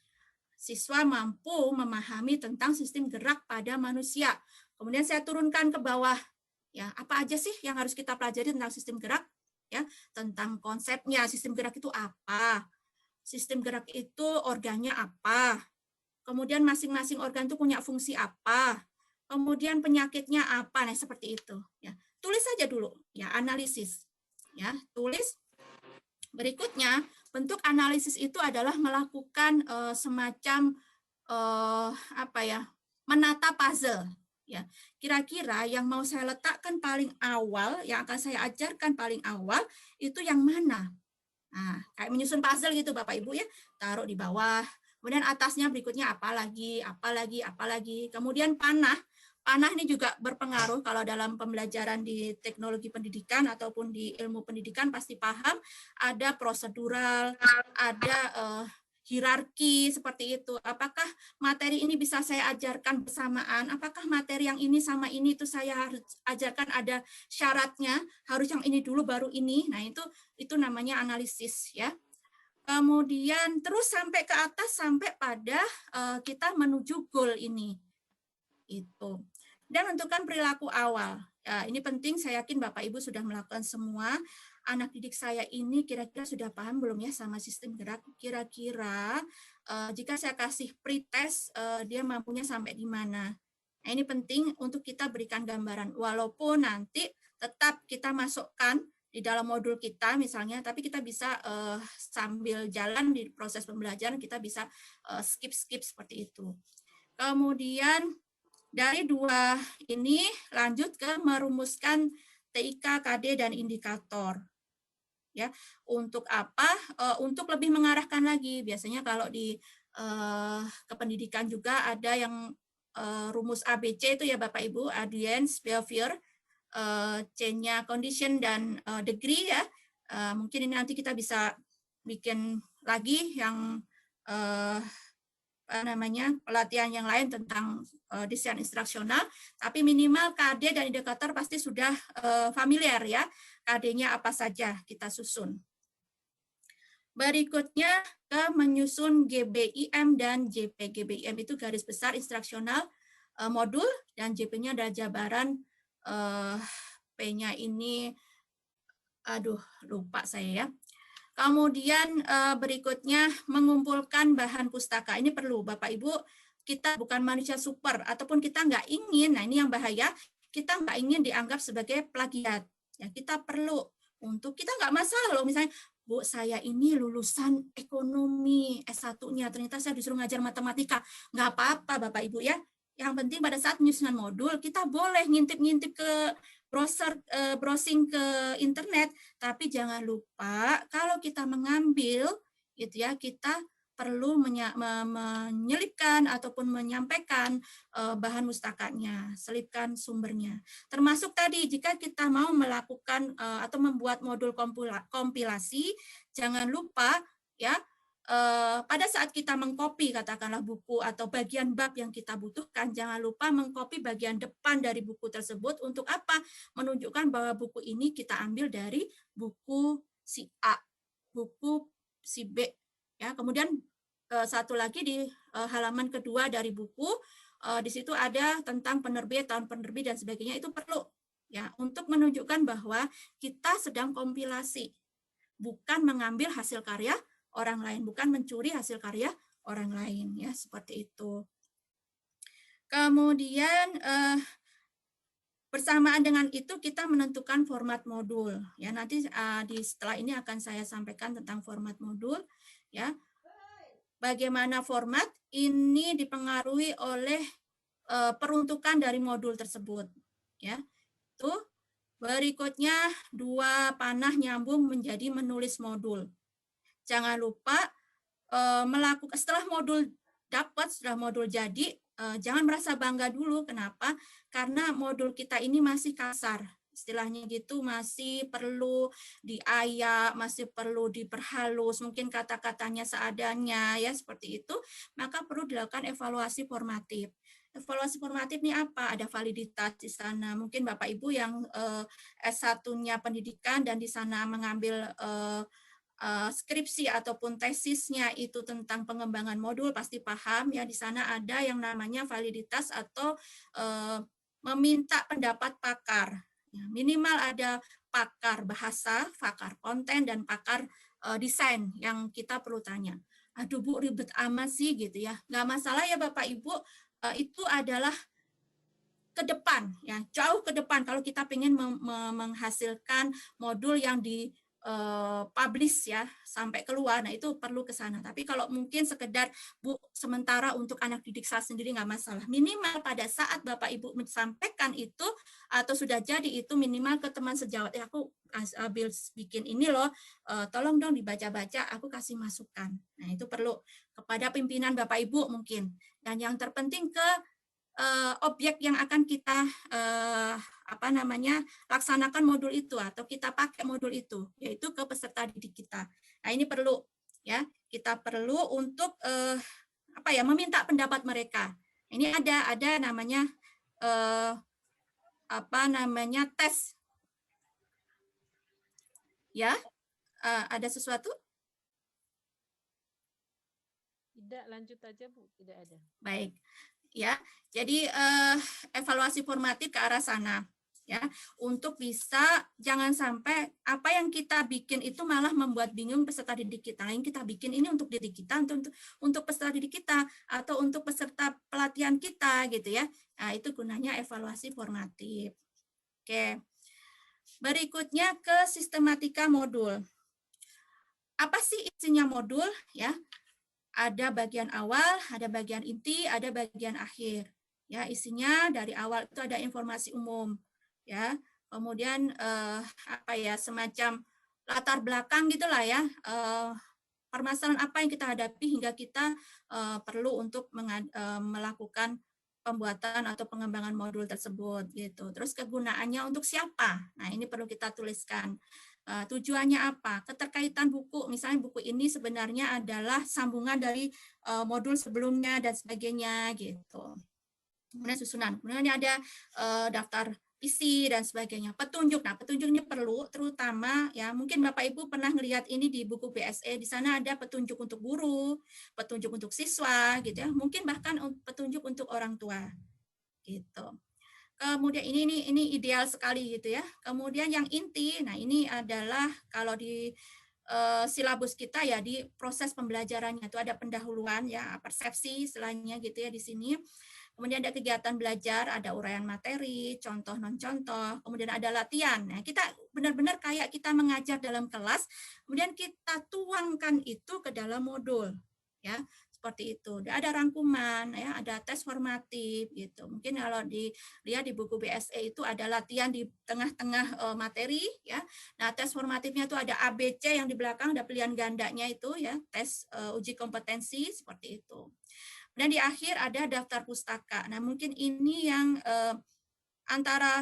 siswa mampu memahami tentang sistem gerak pada manusia. Kemudian saya turunkan ke bawah. Ya, apa aja sih yang harus kita pelajari tentang sistem gerak? Ya, tentang konsepnya, sistem gerak itu apa? Sistem gerak itu organnya apa? Kemudian masing-masing organ itu punya fungsi apa? Kemudian penyakitnya apa? Nah, seperti itu. Ya, tulis saja dulu. Ya, analisis. Ya, tulis. Berikutnya, bentuk analisis itu adalah melakukan semacam apa ya, menata puzzle. Ya, kira-kira yang mau saya letakkan paling awal, yang akan saya ajarkan paling awal itu yang mana? Nah, kayak menyusun puzzle gitu Bapak Ibu ya, taruh di bawah. Kemudian atasnya berikutnya apa lagi, apa lagi, apa lagi. Kemudian panah. Panah ini juga berpengaruh kalau dalam pembelajaran di teknologi pendidikan ataupun di ilmu pendidikan pasti paham, ada prosedural, ada hierarki seperti itu. Apakah materi ini bisa saya ajarkan bersamaan? Apakah materi yang ini sama ini itu saya harus ajarkan ada syaratnya, harus yang ini dulu baru ini. Nah, itu namanya analisis ya. Kemudian terus sampai ke atas sampai pada kita menuju goal ini. Itu. Dan menentukan perilaku awal. Ya, ini penting, saya yakin Bapak Ibu sudah melakukan semua. Anak didik saya ini kira-kira sudah paham belum ya sama sistem gerak? Kira-kira jika saya kasih pretest, dia mampunya sampai di mana? Nah, ini penting untuk kita berikan gambaran. Walaupun nanti tetap kita masukkan di dalam modul kita misalnya, tapi kita bisa sambil jalan di proses pembelajaran, kita bisa skip-skip seperti itu. Kemudian dari 2 ini lanjut ke merumuskan TIK, KD, dan indikator. Ya, untuk apa? Untuk lebih mengarahkan lagi. Biasanya kalau di kependidikan juga ada yang rumus ABC itu ya Bapak Ibu, audience, behavior, C-nya condition dan degree ya. Mungkin ini nanti kita bisa bikin lagi yang pelatihan yang lain tentang desain instruksional, tapi minimal KD dan indikator pasti sudah familiar ya. KD-nya apa saja kita susun. Berikutnya ke menyusun GBIM dan JP. GBIM itu garis besar instruksional modul, dan JP-nya adalah jabaran P-nya ini, aduh lupa saya ya. Kemudian berikutnya mengumpulkan bahan pustaka. Ini perlu Bapak Ibu, kita bukan manusia super, ataupun kita nggak ingin, nah ini yang bahaya, kita nggak ingin dianggap sebagai plagiat. Ya, kita perlu untuk, kita nggak masalah loh, misalnya, Bu, saya ini lulusan ekonomi S1-nya, ternyata saya disuruh ngajar matematika. Nggak apa-apa Bapak Ibu ya. Yang penting pada saat penyusunan modul, kita boleh ngintip-ngintip ke browsing ke internet, tapi jangan lupa kalau kita mengambil gitu ya, kita perlu menyelipkan ataupun menyampaikan bahan mustakanya, selipkan sumbernya. Termasuk tadi jika kita mau melakukan atau membuat modul kompilasi, jangan lupa ya, pada saat kita mengcopy katakanlah buku atau bagian bab yang kita butuhkan, jangan lupa mengcopy bagian depan dari buku tersebut. Untuk apa? Menunjukkan bahwa buku ini kita ambil dari buku si A, buku si B. Ya, kemudian satu lagi di halaman kedua dari buku, di situ ada tentang penerbit, tahun penerbit dan sebagainya. Itu perlu ya untuk menunjukkan bahwa kita sedang kompilasi, bukan mengambil hasil karya orang lain, bukan mencuri hasil karya orang lain, ya seperti itu. Kemudian bersamaan dengan itu kita menentukan format modul. Ya nanti setelah ini akan saya sampaikan tentang format modul. Ya, bagaimana format ini dipengaruhi oleh peruntukan dari modul tersebut. Ya, itu berikutnya 2 panah nyambung menjadi menulis modul. Jangan lupa melakukan setelah modul dapat, setelah modul jadi, jangan merasa bangga dulu. Kenapa? Karena modul kita ini masih kasar. Istilahnya gitu, masih perlu diayak, masih perlu diperhalus, mungkin kata-katanya seadanya, ya seperti itu. Maka perlu dilakukan evaluasi formatif. Evaluasi formatif ini apa? Ada validitas di sana. Mungkin Bapak Ibu yang S1-nya pendidikan dan di sana mengambil skripsi ataupun tesisnya itu tentang pengembangan modul pasti paham ya, di sana ada yang namanya validitas atau meminta pendapat pakar. Ya, minimal ada pakar bahasa, pakar konten dan pakar desain yang kita perlu tanya. Aduh Bu, ribet amat sih gitu ya. Nggak masalah ya Bapak Ibu, itu adalah ke depan ya, jauh ke depan kalau kita ingin menghasilkan modul yang di publish ya sampai keluar, nah itu perlu ke sana. Tapi kalau mungkin sekedar Bu sementara untuk anak didik saya sendiri nggak masalah. Minimal pada saat Bapak Ibu menyampaikan itu atau sudah jadi itu minimal ke teman sejawat, aku ambil bikin ini loh, tolong dong dibaca-baca, aku kasih masukan. Nah itu perlu kepada pimpinan Bapak Ibu mungkin. Dan yang terpenting ke objek yang akan kita laksanakan modul itu atau kita pakai modul itu, yaitu ke peserta didik kita. Nah ini perlu ya, kita perlu untuk meminta pendapat mereka. Ini ada namanya tes ya. Ada sesuatu? Tidak, lanjut aja Bu, tidak ada. Baik. Ya, jadi evaluasi formatif ke arah sana ya, untuk bisa jangan sampai apa yang kita bikin itu malah membuat bingung peserta didik kita. Yang kita bikin ini untuk didik kita, untuk peserta didik kita atau untuk peserta pelatihan kita gitu ya. Nah, itu gunanya evaluasi formatif. Oke. Berikutnya ke sistematika modul. Apa sih isinya modul ya? Ada bagian awal, ada bagian inti, ada bagian akhir. Ya, isinya dari awal itu ada informasi umum, ya. Kemudian semacam latar belakang gitulah ya. Permasalahan apa yang kita hadapi hingga kita perlu untuk melakukan pembuatan atau pengembangan modul tersebut gitu. Terus kegunaannya untuk siapa? Nah, ini perlu kita tuliskan. Tujuannya apa? Keterkaitan buku, misalnya buku ini sebenarnya adalah sambungan dari modul sebelumnya dan sebagainya gitu. Kemudian susunan, kemudian ada daftar isi dan sebagainya. Petunjuk, nah petunjuk ini perlu terutama ya mungkin Bapak Ibu pernah melihat ini di buku BSE, di sana ada petunjuk untuk guru, petunjuk untuk siswa gitu ya, mungkin bahkan petunjuk untuk orang tua gitu. Kemudian ini ideal sekali gitu ya. Kemudian yang inti, nah ini adalah kalau di silabus kita ya di proses pembelajarannya itu ada pendahuluan ya, persepsi istilahnya gitu ya di sini. Kemudian ada kegiatan belajar, ada uraian materi, contoh non-contoh, kemudian ada latihan. Nah, kita benar-benar kayak kita mengajar dalam kelas, kemudian kita tuangkan itu ke dalam modul ya. Seperti itu. Ada rangkuman, ya, ada tes formatif gitu. Mungkin kalau dilihat di buku BSE itu ada latihan di tengah-tengah materi, ya. Nah, tes formatifnya itu ada ABC yang di belakang, ada pilihan gandanya itu, ya, tes uji kompetensi seperti itu. Dan di akhir ada daftar pustaka. Nah, mungkin ini yang antara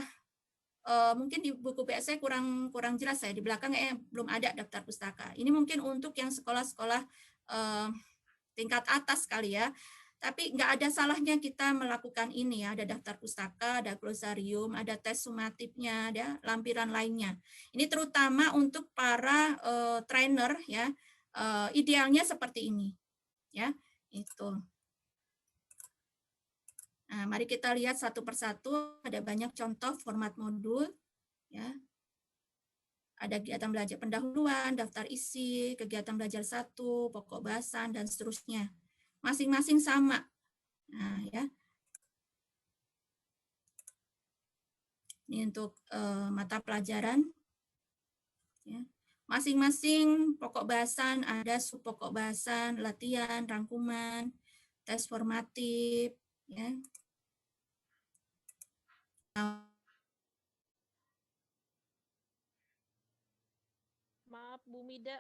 mungkin di buku BSE kurang jelas ya. Di belakang belum ada daftar pustaka. Ini mungkin untuk yang sekolah-sekolah tingkat atas kali ya, tapi nggak ada salahnya kita melakukan ini ya, ada daftar pustaka, ada glosarium, ada tes sumatifnya, ada lampiran lainnya. Ini terutama untuk para trainer ya, idealnya seperti ini. ya. Itu. Nah, mari kita lihat satu persatu, ada banyak contoh format modul, ya. Ada kegiatan belajar pendahuluan, daftar isi, kegiatan belajar 1, pokok bahasan, dan seterusnya. Masing-masing sama. Nah, ya. Ini untuk mata pelajaran. Ya. Masing-masing pokok bahasan, ada sub pokok bahasan, latihan, rangkuman, tes formatif, ya. Maaf Bu Mida,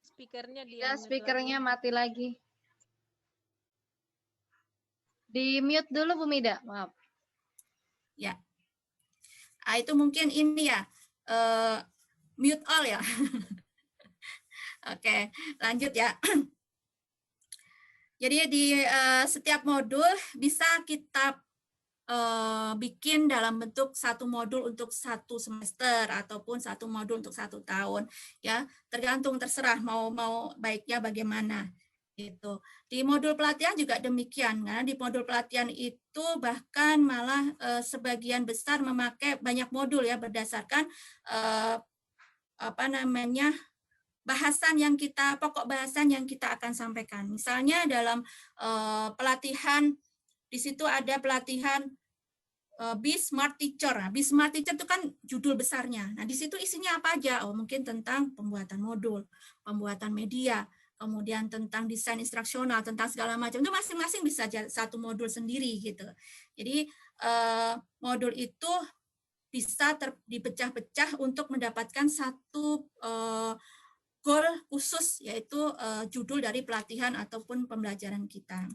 speakernya Ya, di-unmute speakernya lagi. mati lagi. Di mute dulu Bu Mida, maaf. Ya. Itu mungkin ini ya, mute all ya. Oke, lanjut ya. Jadi di setiap modul bisa kita bikin dalam bentuk satu modul untuk 1 semester ataupun 1 modul untuk 1 tahun, ya. Tergantung, terserah mau baiknya bagaimana. Gitu. Di modul pelatihan juga demikian, karena di modul pelatihan itu bahkan malah sebagian besar memakai banyak modul ya, berdasarkan pokok bahasan yang kita akan sampaikan. Misalnya dalam pelatihan, di situ ada pelatihan Be Smart Teacher. Nah, Be Smart Teacher itu kan judul besarnya. Nah, di situ isinya apa aja? Oh, mungkin tentang pembuatan modul, pembuatan media, kemudian tentang desain instruksional, tentang segala macam. Itu masing-masing bisa satu modul sendiri gitu. Jadi modul itu bisa dipecah-pecah untuk mendapatkan satu goal khusus, yaitu judul dari pelatihan ataupun pembelajaran kita.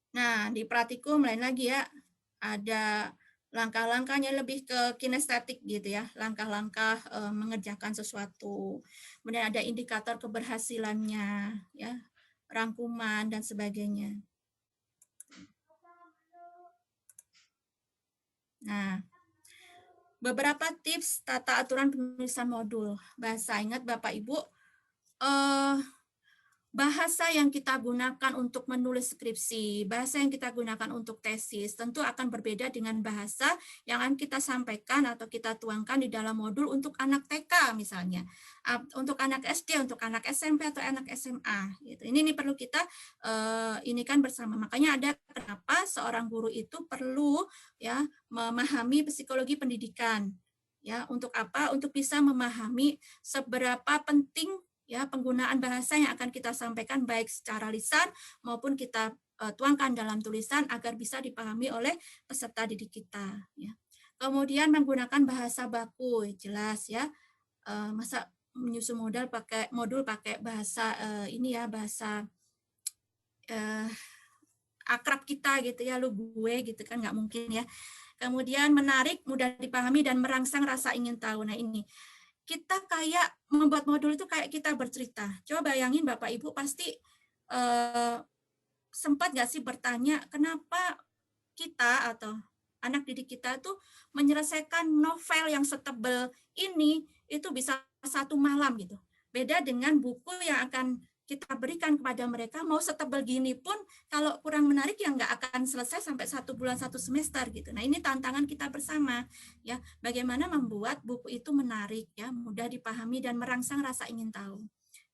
Nah, di praktikum lain lagi ya, ada langkah-langkahnya lebih ke kinestetik gitu ya, langkah-langkah mengerjakan sesuatu. Kemudian ada indikator keberhasilannya, ya, rangkuman dan sebagainya. Nah, beberapa tips tata aturan penulisan modul bahasa. Ingat Bapak Ibu, bahasa yang kita gunakan untuk menulis skripsi, bahasa yang kita gunakan untuk tesis, tentu akan berbeda dengan bahasa yang akan kita sampaikan atau kita tuangkan di dalam modul untuk anak TK misalnya, untuk anak SD, untuk anak SMP atau anak SMA. Gitu. Ini perlu kita ini kan bersama. Makanya ada kenapa seorang guru itu perlu ya memahami psikologi pendidikan. Ya, untuk apa? Untuk bisa memahami seberapa penting ya penggunaan bahasa yang akan kita sampaikan baik secara lisan maupun kita tuangkan dalam tulisan agar bisa dipahami oleh peserta didik kita, ya. Kemudian menggunakan bahasa baku, jelas ya. Masa menyusun modul pakai bahasa ini ya, bahasa akrab kita gitu ya, lu gue gitu kan, nggak mungkin ya. Kemudian menarik, mudah dipahami dan merangsang rasa ingin tahu. Nah, ini kita kayak membuat modul itu kayak kita bercerita. Coba bayangin Bapak Ibu pasti sempat nggak sih bertanya kenapa kita atau anak didik kita tuh menyelesaikan novel yang setebal ini itu bisa 1 malam gitu. Beda dengan buku yang akan kita berikan kepada mereka, mau setebal gini pun kalau kurang menarik ya nggak akan selesai sampai 1 bulan 1 semester gitu. Nah, ini tantangan kita bersama ya, bagaimana membuat buku itu menarik ya, mudah dipahami dan merangsang rasa ingin tahu.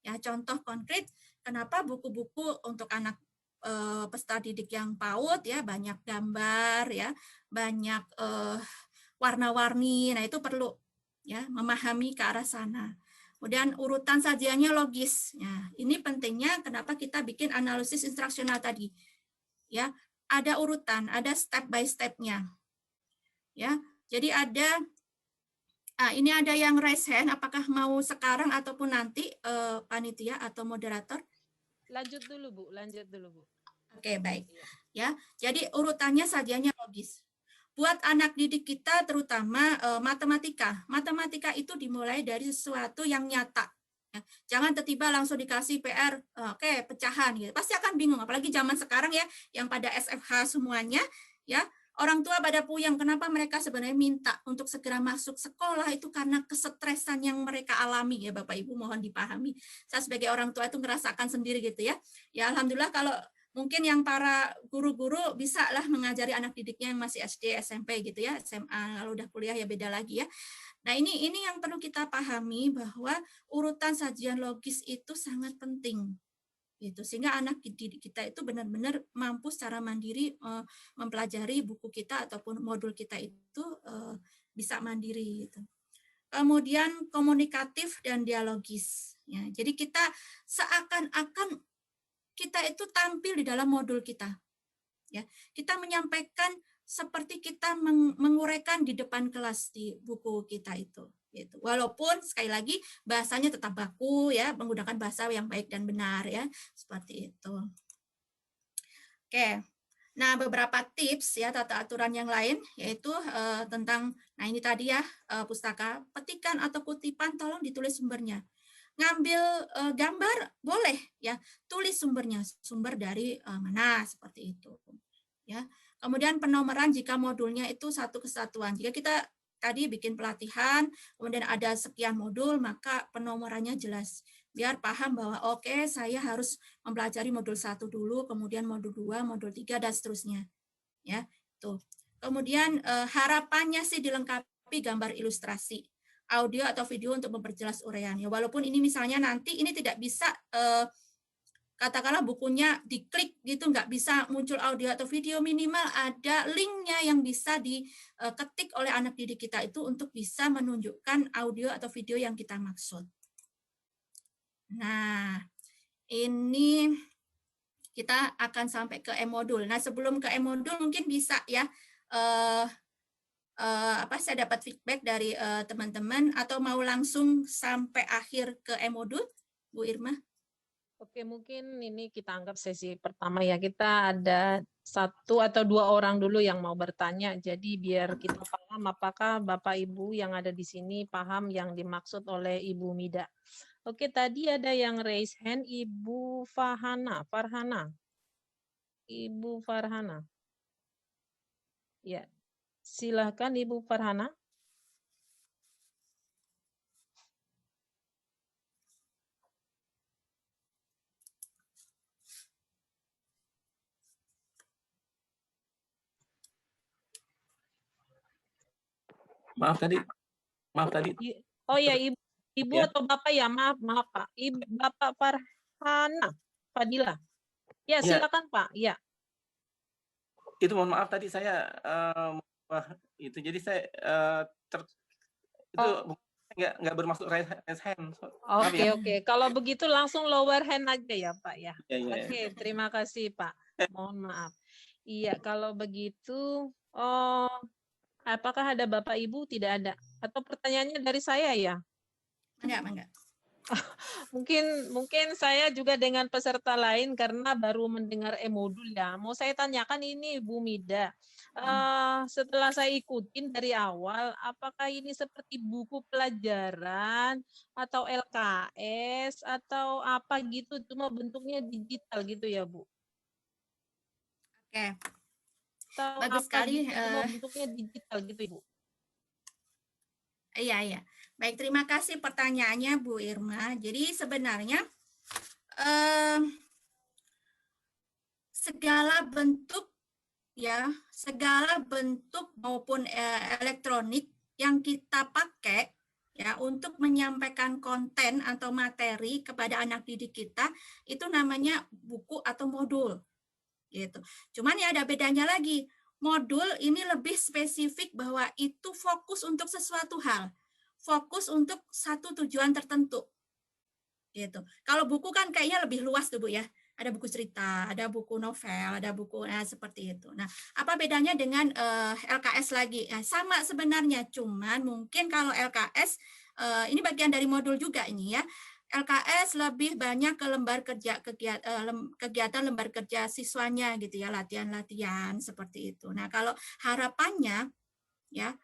Ya, contoh konkret kenapa buku-buku untuk anak peserta didik yang PAUD ya, banyak gambar ya, banyak warna-warni. Nah, itu perlu ya memahami ke arah sana. Kemudian urutan sajiannya logis. Ya, ini pentingnya kenapa kita bikin analisis instruksional tadi. Ya, ada urutan, ada step by step-nya. Ya, jadi ada ini ada yang raise hand, apakah mau sekarang ataupun nanti panitia atau moderator? Lanjut dulu Bu, lanjut dulu Bu. Oke, baik. Ya, jadi urutannya sajiannya logis. Buat anak didik kita terutama matematika. Matematika itu dimulai dari sesuatu yang nyata. Ya. Jangan tiba-tiba langsung dikasih PR, oke, pecahan gitu. Pasti akan bingung, apalagi zaman sekarang ya yang pada SFH semuanya ya. orang tua pada puyeng, kenapa mereka sebenarnya minta untuk segera masuk sekolah itu karena kesetresan yang mereka alami ya Bapak Ibu, mohon dipahami. Saya sebagai orang tua itu ngerasakan sendiri gitu ya. Ya alhamdulillah kalau mungkin yang para guru-guru bisa lah mengajari anak didiknya yang masih SD, SMP gitu ya, SMA, kalau udah kuliah ya beda lagi ya. Nah ini yang perlu kita pahami bahwa urutan sajian logis itu sangat penting. Gitu. Sehingga anak didik kita itu benar-benar mampu secara mandiri mempelajari buku kita ataupun modul kita itu bisa mandiri. Gitu. Kemudian komunikatif dan dialogis. Ya, jadi kita seakan-akan kita itu tampil di dalam modul kita. Ya, kita menyampaikan seperti kita menguraikan di depan kelas di buku kita itu. Gitu. Walaupun sekali lagi bahasanya tetap baku ya, menggunakan bahasa yang baik dan benar ya, seperti itu. Oke. Nah, beberapa tips ya tata aturan yang lain yaitu tentang nah ini tadi ya pustaka, petikan atau kutipan tolong ditulis sumbernya. Ngambil gambar boleh ya, tulis sumbernya, sumber dari mana seperti itu. Ya. Kemudian penomoran jika modulnya itu satu kesatuan. Jika kita tadi bikin pelatihan, kemudian ada sekian modul, maka penomorannya jelas. Biar paham bahwa oke, saya harus mempelajari modul 1 dulu, kemudian modul 2, modul 3, dan seterusnya. Ya, tuh. Kemudian harapannya sih dilengkapi gambar ilustrasi, audio atau video untuk memperjelas uraian. Ya, walaupun ini misalnya nanti ini tidak bisa katakanlah bukunya diklik gitu, nggak bisa muncul audio atau video, minimal ada linknya yang bisa diketik oleh anak didik kita itu untuk bisa menunjukkan audio atau video yang kita maksud. Nah, ini kita akan sampai ke e-modul. Nah, sebelum ke e-modul mungkin bisa ya, saya dapat feedback dari teman-teman atau mau langsung sampai akhir ke e-modul, Bu Irma? Oke, mungkin ini kita anggap sesi pertama ya. Kita ada 1 atau 2 orang dulu yang mau bertanya. Jadi biar kita paham apakah Bapak Ibu yang ada di sini paham yang dimaksud oleh Ibu Mida. Oke, tadi ada yang raise hand, Ibu Farhana. Ibu Farhana. Ya, silahkan Ibu Farhana. Maaf tadi. Oh ya, Ibu ya. atau Bapak ya, maaf Pak. Bapak Farhana Fadila. Ya, silakan Pak. Ya. Itu mohon maaf tadi saya itu jadi saya itu nggak bermaksud raise hand. Oke. Kalau begitu langsung lower hand aja ya Pak ya. Ya. Oke, terima kasih Pak. Mohon maaf. Iya, kalau begitu, apakah ada Bapak Ibu? Tidak ada. Atau pertanyaannya dari saya ya? Enggak. Mungkin saya juga dengan peserta lain karena baru mendengar e-modul ya. Mau saya tanyakan ini Bu Mida. Setelah saya ikutin dari awal, apakah ini seperti buku pelajaran atau LKS atau apa gitu, cuma bentuknya digital gitu ya Bu? Oke. Atau Bagus sekali. Gitu, cuma bentuknya digital gitu Ibu? Iya. Baik, terima kasih pertanyaannya Bu Irma. Jadi sebenarnya segala bentuk maupun elektronik yang kita pakai ya untuk menyampaikan konten atau materi kepada anak didik kita itu namanya buku atau modul. Gitu. Cuman ya ada bedanya lagi. Modul ini lebih spesifik bahwa itu fokus untuk sesuatu hal. Fokus untuk satu tujuan tertentu. Gitu. Kalau buku kan kayaknya lebih luas tuh Bu ya. Ada buku cerita, ada buku novel, ada buku seperti itu. Nah, apa bedanya dengan LKS lagi? Sama sebenarnya, cuman mungkin kalau LKS ini bagian dari modul juga ini ya. LKS lebih banyak ke kegiatan lembar kerja siswanya gitu ya, latihan-latihan seperti itu. Nah, kalau harapannya ya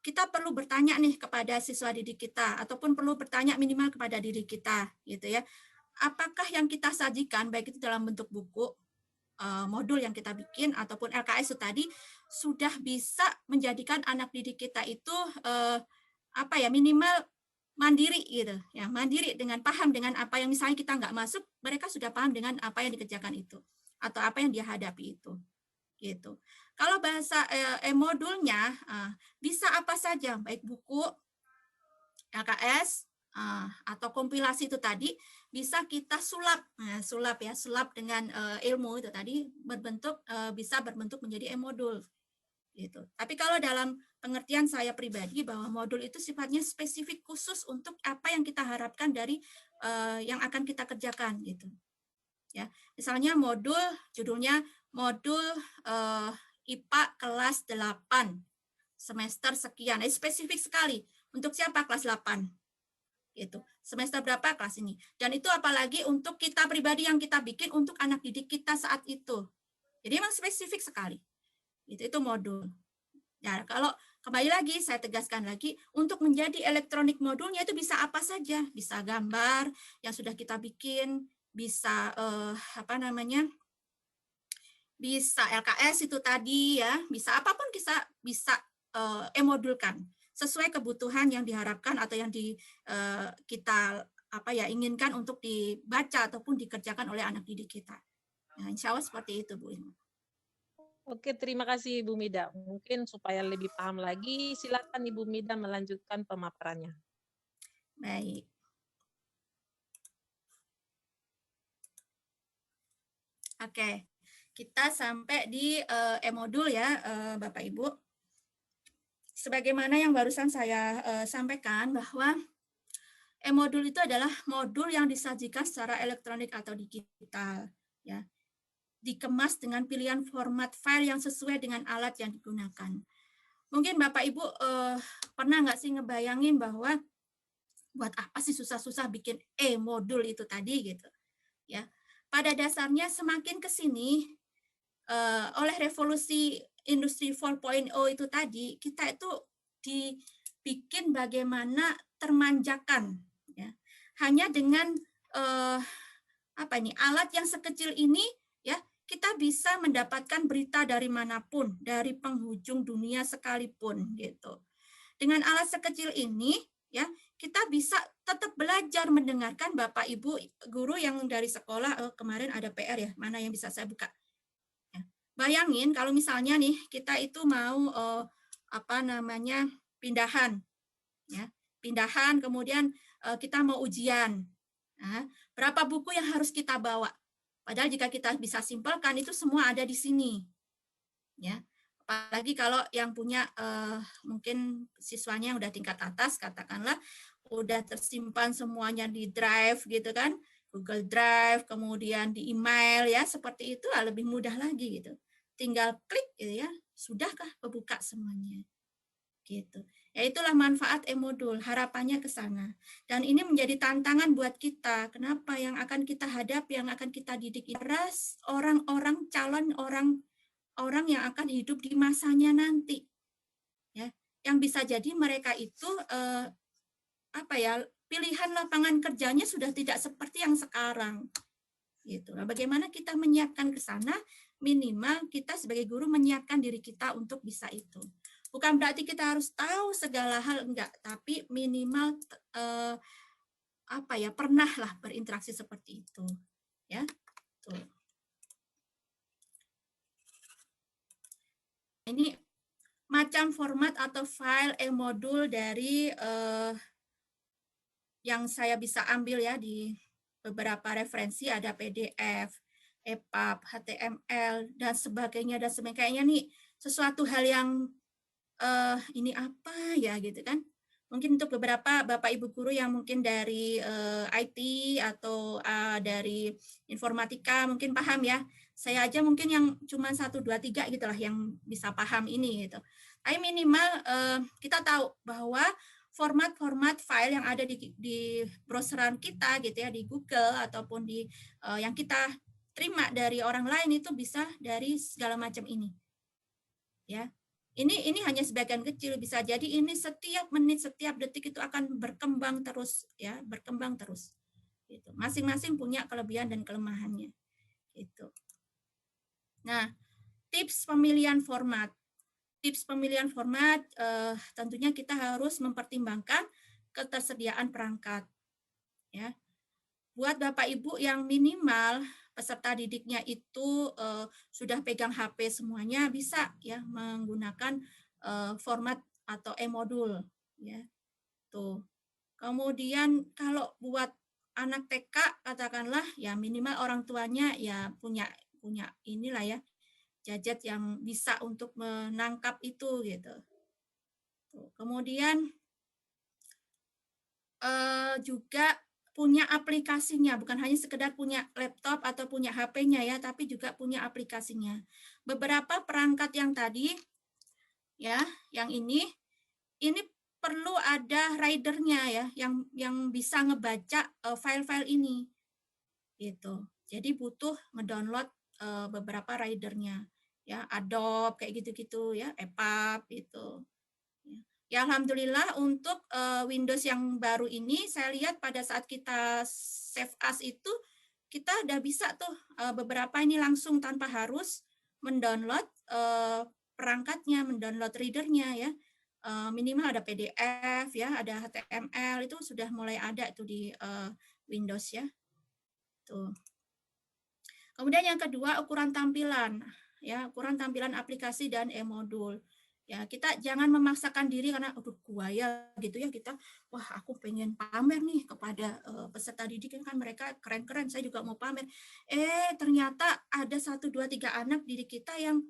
kita perlu bertanya nih kepada siswa didik kita ataupun perlu bertanya minimal kepada diri kita gitu ya. Apakah yang kita sajikan baik itu dalam bentuk buku, modul yang kita bikin ataupun LKS itu tadi sudah bisa menjadikan anak didik kita itu minimal mandiri gitu ya, mandiri dengan paham dengan apa yang misalnya kita nggak masuk, mereka sudah paham dengan apa yang dikerjakan itu atau apa yang dia hadapi itu gitu. Kalau bahasa modulnya bisa apa saja, baik buku, LKS atau kompilasi itu tadi bisa kita sulap, sulap dengan ilmu itu tadi bisa berbentuk menjadi e-modul gitu. Tapi kalau dalam pengertian saya pribadi bahwa modul itu sifatnya spesifik khusus untuk apa yang kita harapkan dari yang akan kita kerjakan gitu. Ya, misalnya modul judulnya modul IPA kelas 8 semester sekian. Spesifik sekali. Untuk siapa? Kelas 8. Gitu. Semester berapa kelas ini? Dan itu apalagi untuk kita pribadi yang kita bikin untuk anak didik kita saat itu. Jadi memang spesifik sekali. Itu modul. Ya, kalau kembali lagi saya tegaskan lagi, untuk menjadi elektronik modulnya itu bisa apa saja, bisa gambar yang sudah kita bikin, bisa bisa LKS itu tadi ya, bisa apapun bisa e-modulkan sesuai kebutuhan yang diharapkan atau yang kita inginkan untuk dibaca ataupun dikerjakan oleh anak didik kita. Nah, insya Allah seperti itu, Bu Ilma. Oke, terima kasih Ibu Mida. Mungkin supaya lebih paham lagi, silakan Ibu Mida melanjutkan pemaparannya. Baik. Oke, kita sampai di e-modul ya, Bapak Ibu. Sebagaimana yang barusan saya sampaikan bahwa e-modul itu adalah modul yang disajikan secara elektronik atau digital, ya. Dikemas dengan pilihan format file yang sesuai dengan alat yang digunakan. Mungkin Bapak Ibu pernah nggak sih ngebayangin bahwa buat apa sih susah-susah bikin e-modul itu tadi gitu, ya. Pada dasarnya semakin ke sini oleh revolusi industri 4.0 itu tadi, kita itu dibikin bagaimana termanjakan, ya. Hanya dengan alat yang sekecil ini, ya, kita bisa mendapatkan berita dari manapun, dari penghujung dunia sekalipun gitu. Dengan alat sekecil ini, ya, kita bisa tetap belajar mendengarkan Bapak Ibu guru yang dari sekolah. Kemarin ada PR ya, mana yang bisa saya buka? Ya. Bayangin kalau misalnya nih kita itu mau pindahan, ya, pindahan kemudian kita mau ujian. Nah, berapa buku yang harus kita bawa? Padahal jika kita bisa simpelkan itu semua ada di sini, ya. Apalagi kalau yang punya mungkin siswanya yang udah tingkat atas, katakanlah udah tersimpan semuanya di drive gitu kan, Google Drive, kemudian di email ya, seperti itu lebih mudah lagi gitu. Tinggal klik gitu ya, sudahkah kebuka semuanya. Gitu. Ya itulah manfaat e-modul, harapannya ke sana. Dan ini menjadi tantangan buat kita. Kenapa? Yang akan kita hadapi, yang akan kita didik ras orang-orang calon orang yang akan hidup di masanya nanti. Ya, yang bisa jadi mereka itu pilihan lapangan kerjanya sudah tidak seperti yang sekarang. Gitu. Nah, bagaimana kita menyiapkan ke sana? Minimal kita sebagai guru menyiapkan diri kita untuk bisa itu. Bukan berarti kita harus tahu segala hal, enggak, tapi minimal pernahlah berinteraksi seperti itu, ya. Tuh. Ini macam format atau file e-modul dari yang saya bisa ambil ya di beberapa referensi, ada PDF, EPUB, HTML dan sebagainya kayaknya nih sesuatu hal yang ini apa ya gitu kan. Mungkin untuk beberapa Bapak Ibu guru yang mungkin dari IT atau dari informatika mungkin paham ya. Saya aja mungkin yang cuma 1, 2, 3 gitulah yang bisa paham ini gitu. Tapi minimal kita tahu bahwa format-format file yang ada di browseran kita gitu ya, di Google ataupun di yang kita terima dari orang lain itu bisa dari segala macam ini. Ya. Ini hanya sebagian kecil, bisa jadi ini setiap menit, setiap detik itu akan berkembang terus ya, berkembang terus. Gitu. Masing-masing punya kelebihan dan kelemahannya. Gitu. Nah, tips pemilihan format. tips pemilihan format, tentunya kita harus mempertimbangkan ketersediaan perangkat. Ya. Buat Bapak Ibu yang minimal peserta didiknya itu sudah pegang HP semuanya, bisa ya menggunakan format atau e-modul. Ya. Tuh. Kemudian kalau buat anak TK katakanlah ya minimal orang tuanya ya punya inilah ya gadget yang bisa untuk menangkap itu gitu. Tuh. Kemudian juga punya aplikasinya, bukan hanya sekedar punya laptop atau punya HP-nya ya, tapi juga punya aplikasinya. Beberapa perangkat yang tadi ya, yang ini perlu ada ridernya ya, yang bisa ngebaca file-file ini, gitu. Jadi butuh ngedownload beberapa ridernya, ya Adobe kayak gitu-gitu ya, EPUB gitu. Ya alhamdulillah untuk Windows yang baru ini saya lihat pada saat kita save as itu kita udah bisa tuh beberapa ini langsung tanpa harus mendownload perangkatnya, mendownload readernya ya. Minimal ada PDF ya, ada HTML itu sudah mulai ada tuh di Windows ya. Tuh. Kemudian yang kedua ukuran tampilan ya, ukuran tampilan aplikasi dan e-modul. Ya, kita jangan memaksakan diri karena aduh buaya gitu ya kita, wah aku pengen pamer nih kepada peserta didik kan mereka keren-keren, saya juga mau pamer. Ternyata ada 1 2 3 anak didik kita yang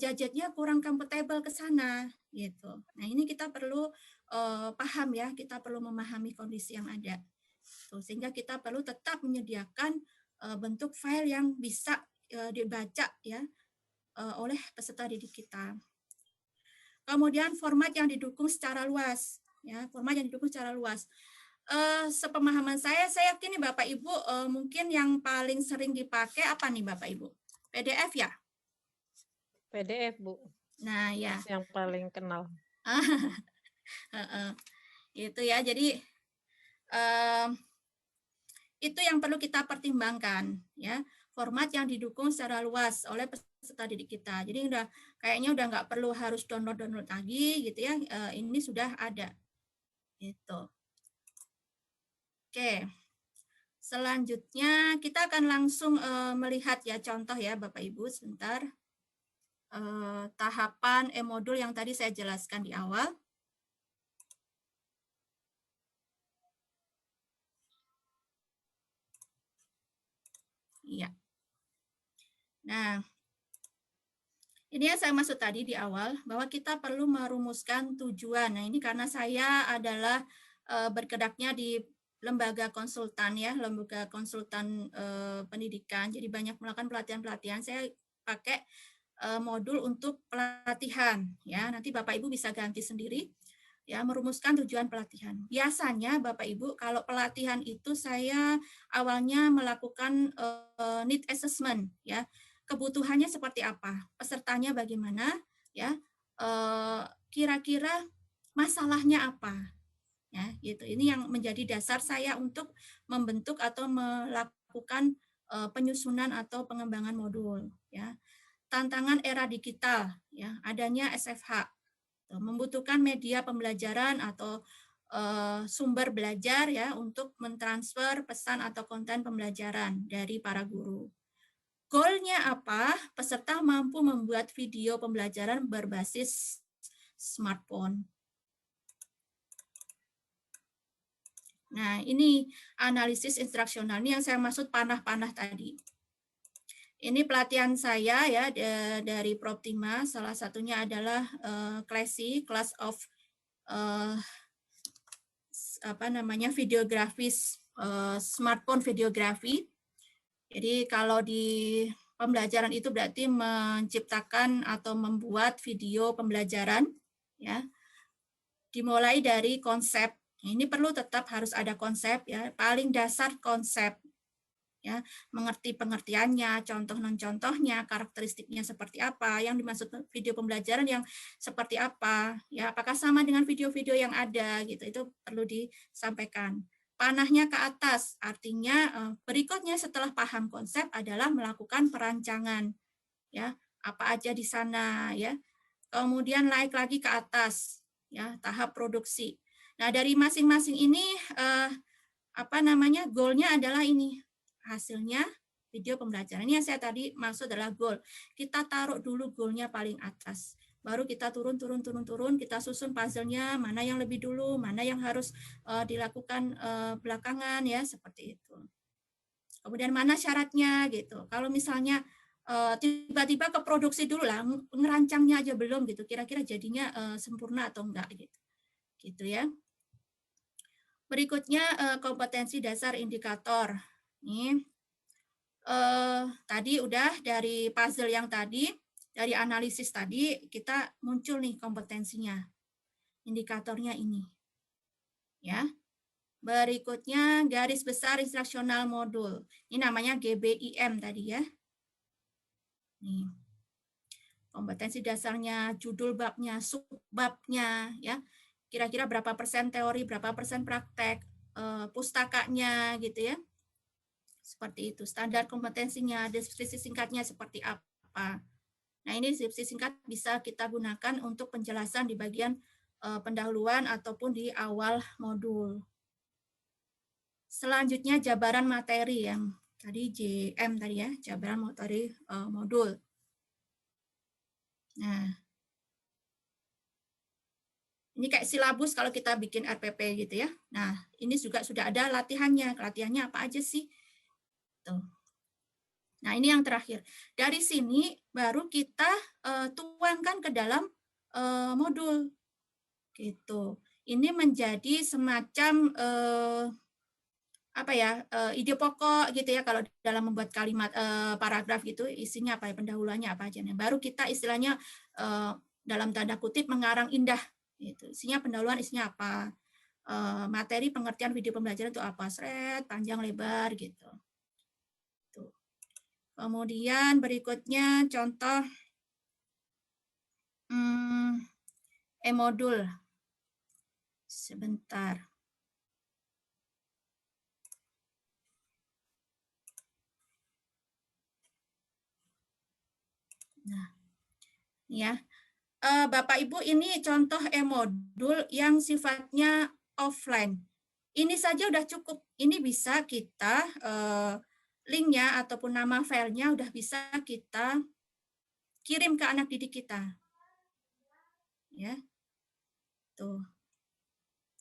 gadgetnya kurang compatible ke sana gitu. Nah, ini kita perlu paham ya, kita perlu memahami kondisi yang ada. Tuh, sehingga kita perlu tetap menyediakan bentuk file yang bisa dibaca ya oleh peserta didik kita. Kemudian format yang didukung secara luas, ya format yang didukung secara luas. Sepemahaman saya yakin nih Bapak Ibu mungkin yang paling sering dipakai apa nih Bapak Ibu? PDF ya? PDF Bu. Nah ya. Yang paling kenal. Itu ya, jadi itu yang perlu kita pertimbangkan ya, format yang didukung secara luas oleh peserta didik kita. Jadi kayaknya udah nggak perlu harus download lagi gitu ya, ini sudah ada gitu. Oke, selanjutnya kita akan langsung melihat ya contoh ya Bapak Ibu sebentar, tahapan e-modul yang tadi saya jelaskan di awal. Iya. Nah, ini yang saya maksud tadi di awal, bahwa kita perlu merumuskan tujuan. Nah, ini karena saya adalah berkedaknya di lembaga konsultan ya, lembaga konsultan pendidikan, jadi banyak melakukan pelatihan-pelatihan. Saya pakai modul untuk pelatihan ya. Nanti Bapak Ibu bisa ganti sendiri ya, merumuskan tujuan pelatihan. Biasanya Bapak Ibu kalau pelatihan itu saya awalnya melakukan need assessment ya. Kebutuhannya seperti apa, pesertanya bagaimana, ya, kira-kira masalahnya apa, ya, gitu. Ini yang menjadi dasar saya untuk membentuk atau melakukan penyusunan atau pengembangan modul, ya. Tantangan era digital, ya, adanya SFH, membutuhkan media pembelajaran atau sumber belajar ya untuk mentransfer pesan atau konten pembelajaran dari para guru. Goalnya apa? Peserta mampu membuat video pembelajaran berbasis smartphone. Nah, ini analisis instruksional. Ini yang saya maksud panah-panah tadi. Ini pelatihan saya ya dari Proptima. Salah satunya adalah Class of videografis, smartphone videografi. Jadi kalau di pembelajaran itu berarti menciptakan atau membuat video pembelajaran ya. Dimulai dari konsep. Ini perlu tetap harus ada konsep ya, paling dasar konsep. Ya, mengerti pengertiannya, contoh non contohnya, karakteristiknya seperti apa, yang dimaksud video pembelajaran yang seperti apa, ya apakah sama dengan video-video yang ada gitu. Itu perlu disampaikan. Panahnya ke atas, artinya berikutnya setelah paham konsep adalah melakukan perancangan, ya apa aja di sana, ya kemudian naik lagi ke atas, ya, tahap produksi. Nah, dari masing-masing ini goalnya adalah ini, hasilnya video pembelajaran. Ini yang saya tadi maksud adalah goal. Kita taruh dulu goalnya paling atas. Baru kita turun, kita susun puzzle-nya, mana yang lebih dulu, mana yang harus dilakukan belakangan, ya, seperti itu. Kemudian mana syaratnya, gitu. Kalau misalnya tiba-tiba ke produksi dulu lah, ngerancangnya aja belum, gitu. Kira-kira jadinya sempurna atau enggak, gitu. Gitu ya. Berikutnya kompetensi dasar indikator. Ini tadi udah dari puzzle yang tadi, dari analisis tadi kita muncul nih kompetensinya, indikatornya ini, ya. Berikutnya garis besar instruksional modul, ini namanya GBIM tadi ya. Nih, kompetensi dasarnya, judul babnya, subbabnya, ya. Kira-kira berapa persen teori, berapa persen praktek, pustakanya gitu ya. Seperti itu, standar kompetensinya, deskripsi singkatnya seperti apa. Nah, ini deskripsi singkat bisa kita gunakan untuk penjelasan di bagian pendahuluan ataupun di awal modul. Selanjutnya jabaran materi yang tadi JM tadi ya, jabaran materi modul. Nah, ini kayak silabus kalau kita bikin RPP gitu ya. Nah, ini juga sudah ada latihannya. Latihannya apa aja sih? Tuh. Nah, ini yang terakhir. Dari sini baru kita tuangkan ke dalam modul. Gitu. Ini menjadi semacam ide pokok gitu ya, kalau dalam membuat kalimat paragraf gitu, isinya apa ya, pendahuluannya apa aja. Nah, baru kita istilahnya dalam tanda kutip mengarang indah gitu. Isinya pendahuluan, isinya apa, materi pengertian video pembelajaran itu apa, seret, panjang lebar gitu. Tuh. Kemudian berikutnya contoh e-modul. Sebentar. Nah, ya, Bapak Ibu, ini contoh e-modul yang sifatnya offline. Ini saja udah cukup. Ini bisa kita linknya ataupun nama filenya udah bisa kita kirim ke anak didik kita. Ya, tuh.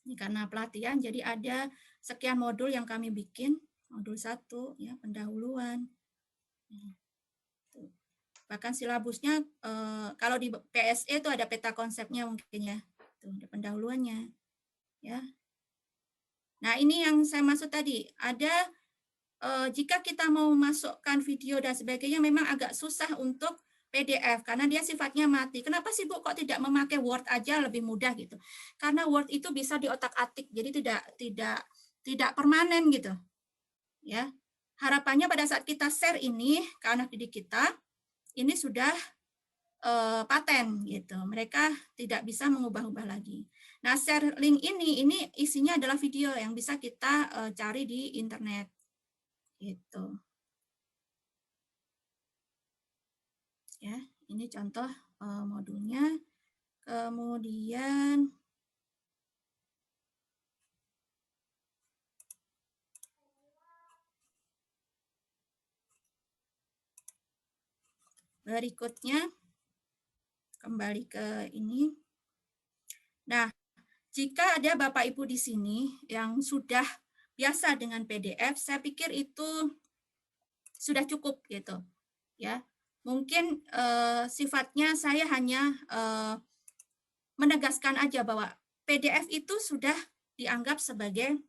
Ini karena pelatihan, jadi ada sekian modul yang kami bikin. Modul 1, ya, pendahuluan. Bahkan silabusnya kalau di PSE itu ada peta konsepnya mungkin ya, tuh ada pendahuluannya, ya. Nah, ini yang saya maksud tadi, ada jika kita mau masukkan video dan sebagainya memang agak susah untuk PDF karena dia sifatnya mati. Kenapa sih Bu kok tidak memakai Word aja lebih mudah gitu? Karena Word itu bisa diotak-atik, jadi tidak permanen gitu, ya. Harapannya pada saat kita share ini ke anak didik kita, ini sudah paten gitu. Mereka tidak bisa mengubah-ubah lagi. Nah, share link ini isinya adalah video yang bisa kita cari di internet. Gitu. Ya, ini contoh modulnya. Kemudian berikutnya kembali ke ini. Nah, jika ada Bapak Ibu di sini yang sudah biasa dengan PDF, saya pikir itu sudah cukup gitu. Ya, mungkin sifatnya saya hanya menegaskan aja bahwa PDF itu sudah dianggap sebagai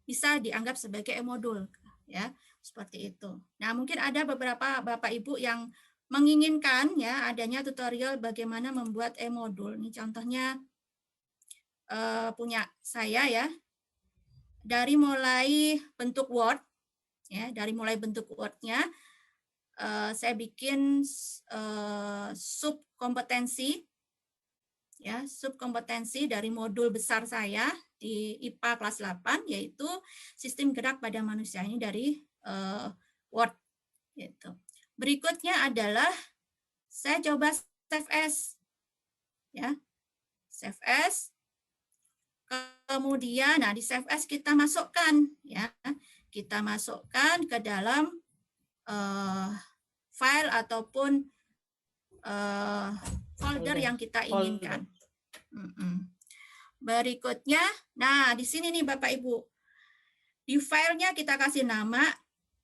bisa dianggap sebagai e-modul, ya, seperti itu. Nah, mungkin ada beberapa Bapak Ibu yang menginginkan ya adanya tutorial bagaimana membuat e-modul. Ini contohnya punya saya ya. Dari mulai bentuk Word, ya, dari mulai bentuk Word-nya saya bikin sub kompetensi, ya, sub kompetensi dari modul besar saya di IPA kelas 8, yaitu sistem gerak pada manusia, ini dari Word gitu. Berikutnya adalah saya coba save as, ya, save as. Kemudian, nah di save as kita masukkan, ya, kita masukkan ke dalam file ataupun folder yang kita inginkan. Berikutnya, nah di sini nih Bapak Ibu, di filenya kita kasih nama,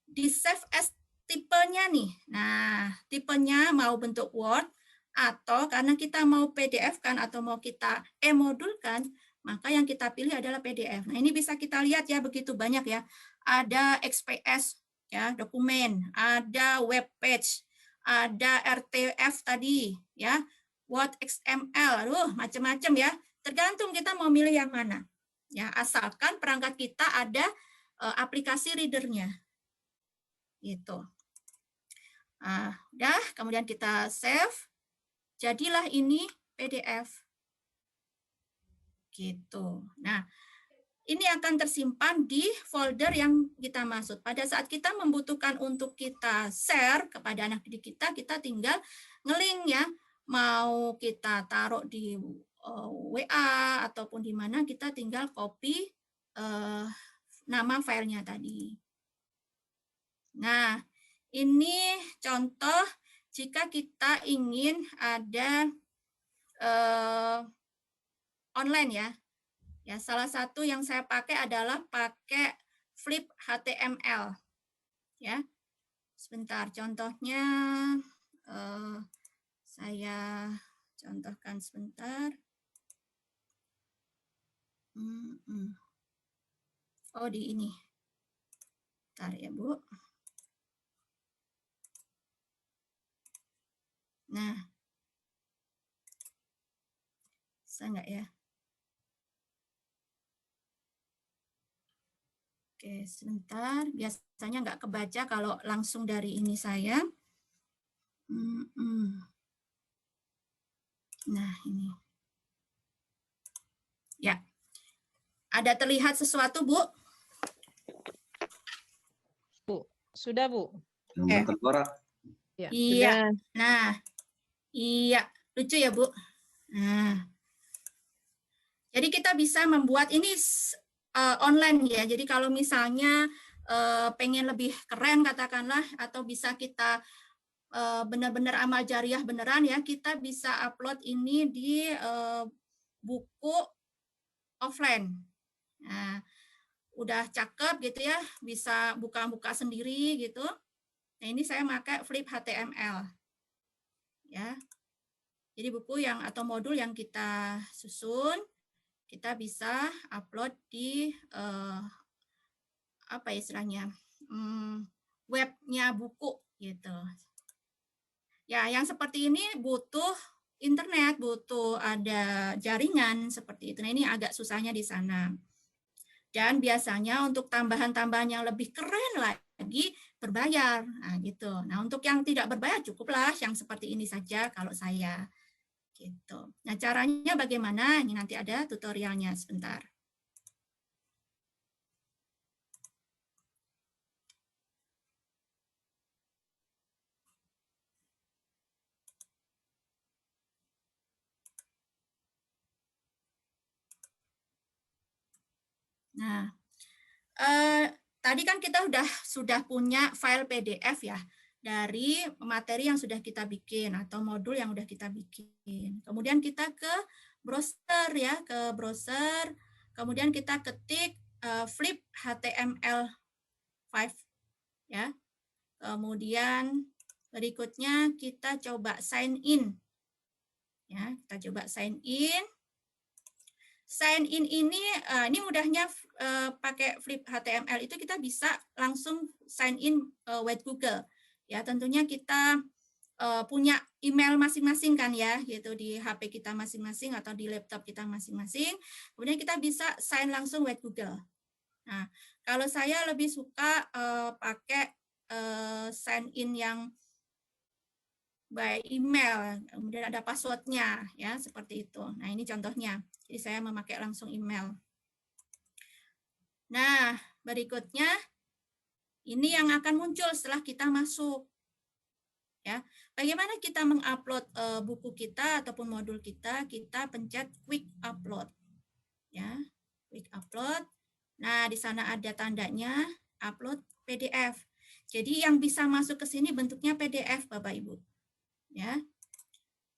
di save as tipenya nih. Nah, tipenya mau bentuk Word atau karena kita mau PDF kan atau mau kita e-modulkan, maka yang kita pilih adalah PDF. Nah, ini bisa kita lihat ya, begitu banyak ya. Ada XPS ya, dokumen, ada web page, ada RTF tadi ya, Word XML, aduh macam-macam ya. Tergantung kita mau milih yang mana. Ya, asalkan perangkat kita ada aplikasi readernya. Gitu. Udah, kemudian kita save. Jadilah ini PDF. Gitu. Nah, ini akan tersimpan di folder yang kita maksud. Pada saat kita membutuhkan untuk kita share kepada anak didik kita, kita tinggal nge-link ya. Mau kita taruh di WA ataupun di mana, kita tinggal copy nama filenya tadi. Nah, ini contoh jika kita ingin ada online ya. Ya, salah satu yang saya pakai adalah pakai Flip HTML. Ya. Sebentar, contohnya saya contohkan sebentar. Oh, di ini. Bentar ya, Bu. Nah, bisa nggak ya? Oke, sebentar. Biasanya nggak kebaca kalau langsung dari ini saya. Nah, ini. Ya. Ada terlihat sesuatu, Bu? Bu, sudah, Bu? Ya. Iya. Nah, iya. Lucu ya, Bu? Nah. Jadi kita bisa membuat ini online ya. Jadi kalau misalnya pengen lebih keren katakanlah, atau bisa kita benar-benar amal jariah beneran ya, kita bisa upload ini di buku offline. Nah, udah cakep gitu ya, bisa buka-buka sendiri gitu. Nah, ini saya pakai Flip HTML. Ya. Jadi buku yang atau modul yang kita susun, kita bisa upload di apa istilahnya, webnya buku gitu. Ya, yang seperti ini butuh internet, butuh ada jaringan seperti itu. Nah, ini agak susahnya di sana. Dan biasanya untuk tambahan-tambahan yang lebih keren lagi berbayar. Nah, gitu. Nah, untuk yang tidak berbayar cukuplah yang seperti ini saja kalau saya. Gitu. Nah, caranya bagaimana? Ini nanti ada tutorialnya sebentar. Nah, tadi kan kita sudah punya file PDF ya dari materi yang sudah kita bikin atau modul yang sudah kita bikin. Kemudian kita ke browser ya, ke browser. Kemudian kita ketik Flip HTML5 ya. Kemudian berikutnya kita coba sign in. Ya, kita coba sign in. Sign in ini mudahnya pakai Flip HTML itu kita bisa langsung sign in with Google. Ya, tentunya kita punya email masing-masing kan ya, gitu di HP kita masing-masing atau di laptop kita masing-masing. Kemudian kita bisa sign langsung with Google. Nah, kalau saya lebih suka pakai sign in yang by email, kemudian ada passwordnya ya, seperti itu. Nah, ini contohnya. Jadi saya memakai langsung email. Nah, berikutnya ini yang akan muncul setelah kita masuk. Ya, bagaimana kita mengupload buku kita ataupun modul kita? Kita pencet quick upload. Ya, quick upload. Nah, di sana ada tandanya upload PDF. Jadi yang bisa masuk ke sini bentuknya PDF, Bapak Ibu. Ya.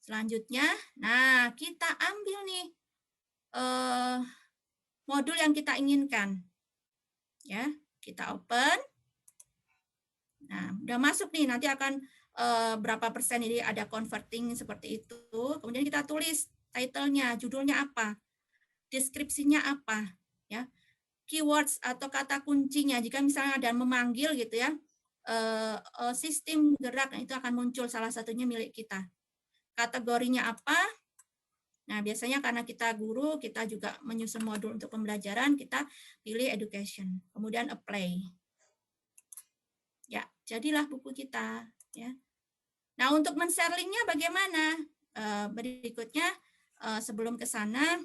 Selanjutnya, nah kita ambil nih modul yang kita inginkan. Ya, kita open. Nah, udah masuk nih, nanti akan berapa persen ini ada converting seperti itu. Kemudian kita tulis title-nya, judulnya apa, deskripsinya apa, ya, keywords atau kata kuncinya. Jika misalnya ada memanggil gitu ya, sistem gerak, nah itu akan muncul salah satunya milik kita. Kategorinya apa? Nah, biasanya karena kita guru, kita juga menyusun modul untuk pembelajaran, kita pilih education, kemudian apply. Ya, jadilah buku kita. Ya. Nah, untuk men-share linknya bagaimana? Berikutnya, sebelum ke sana,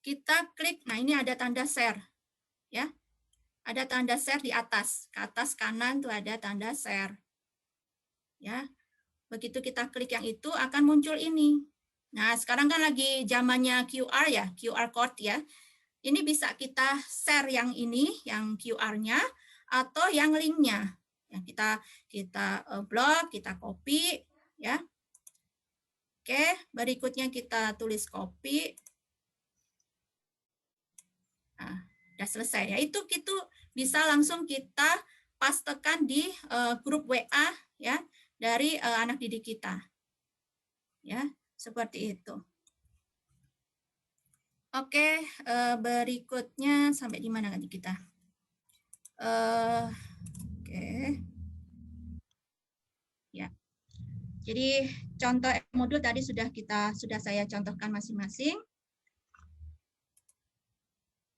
kita klik, nah ini ada tanda share. Ya, ada tanda share di atas. Ke atas kanan tuh ada tanda share. Ya, begitu kita klik yang itu, akan muncul ini. Nah, sekarang kan lagi zamannya QR ya, QR code ya. Ini bisa kita share yang ini, yang QR-nya, atau yang link-nya. Ya, kita blok, kita copy, ya. Oke, berikutnya kita tulis copy. Nah, udah selesai ya. Itu bisa langsung kita pastekan di grup WA ya dari anak didik kita. Ya, seperti itu. Oke, berikutnya sampai di mana nanti kita? Oke. Ya. Jadi contoh modul tadi sudah saya contohkan masing-masing.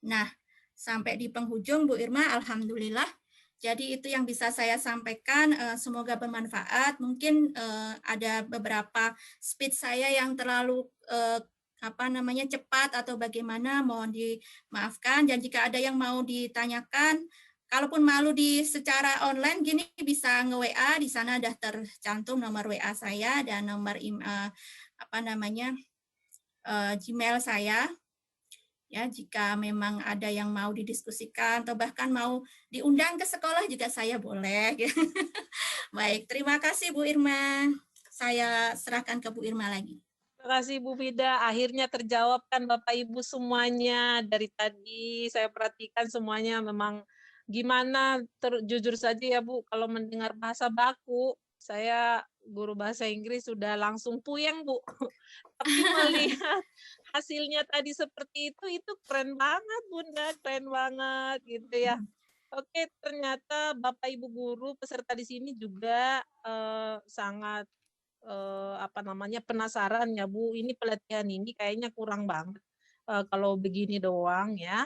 Nah, sampai di penghujung Bu Irma, alhamdulillah. Jadi itu yang bisa saya sampaikan, semoga bermanfaat. Mungkin ada beberapa speed saya yang terlalu cepat atau bagaimana, mohon dimaafkan. Dan jika ada yang mau ditanyakan, kalaupun malu secara online gini bisa nge-WA, di sana sudah tercantum nomor WA saya dan nomor Gmail saya. Ya, jika memang ada yang mau didiskusikan atau bahkan mau diundang ke sekolah juga saya boleh. Baik, terima kasih Bu Irma. Saya serahkan ke Bu Irma lagi. Terima kasih Bu Mida. Akhirnya terjawab kan Bapak Ibu semuanya. Dari tadi saya perhatikan semuanya memang gimana, jujur saja ya Bu, kalau mendengar bahasa baku, saya guru bahasa Inggris sudah langsung puyeng Bu. Tapi melihat hasilnya tadi seperti itu keren banget Bunda, keren banget gitu ya. Oke, ternyata Bapak Ibu guru peserta di sini juga sangat penasaran ya Bu, ini pelatihan ini kayaknya kurang banget kalau begini doang ya.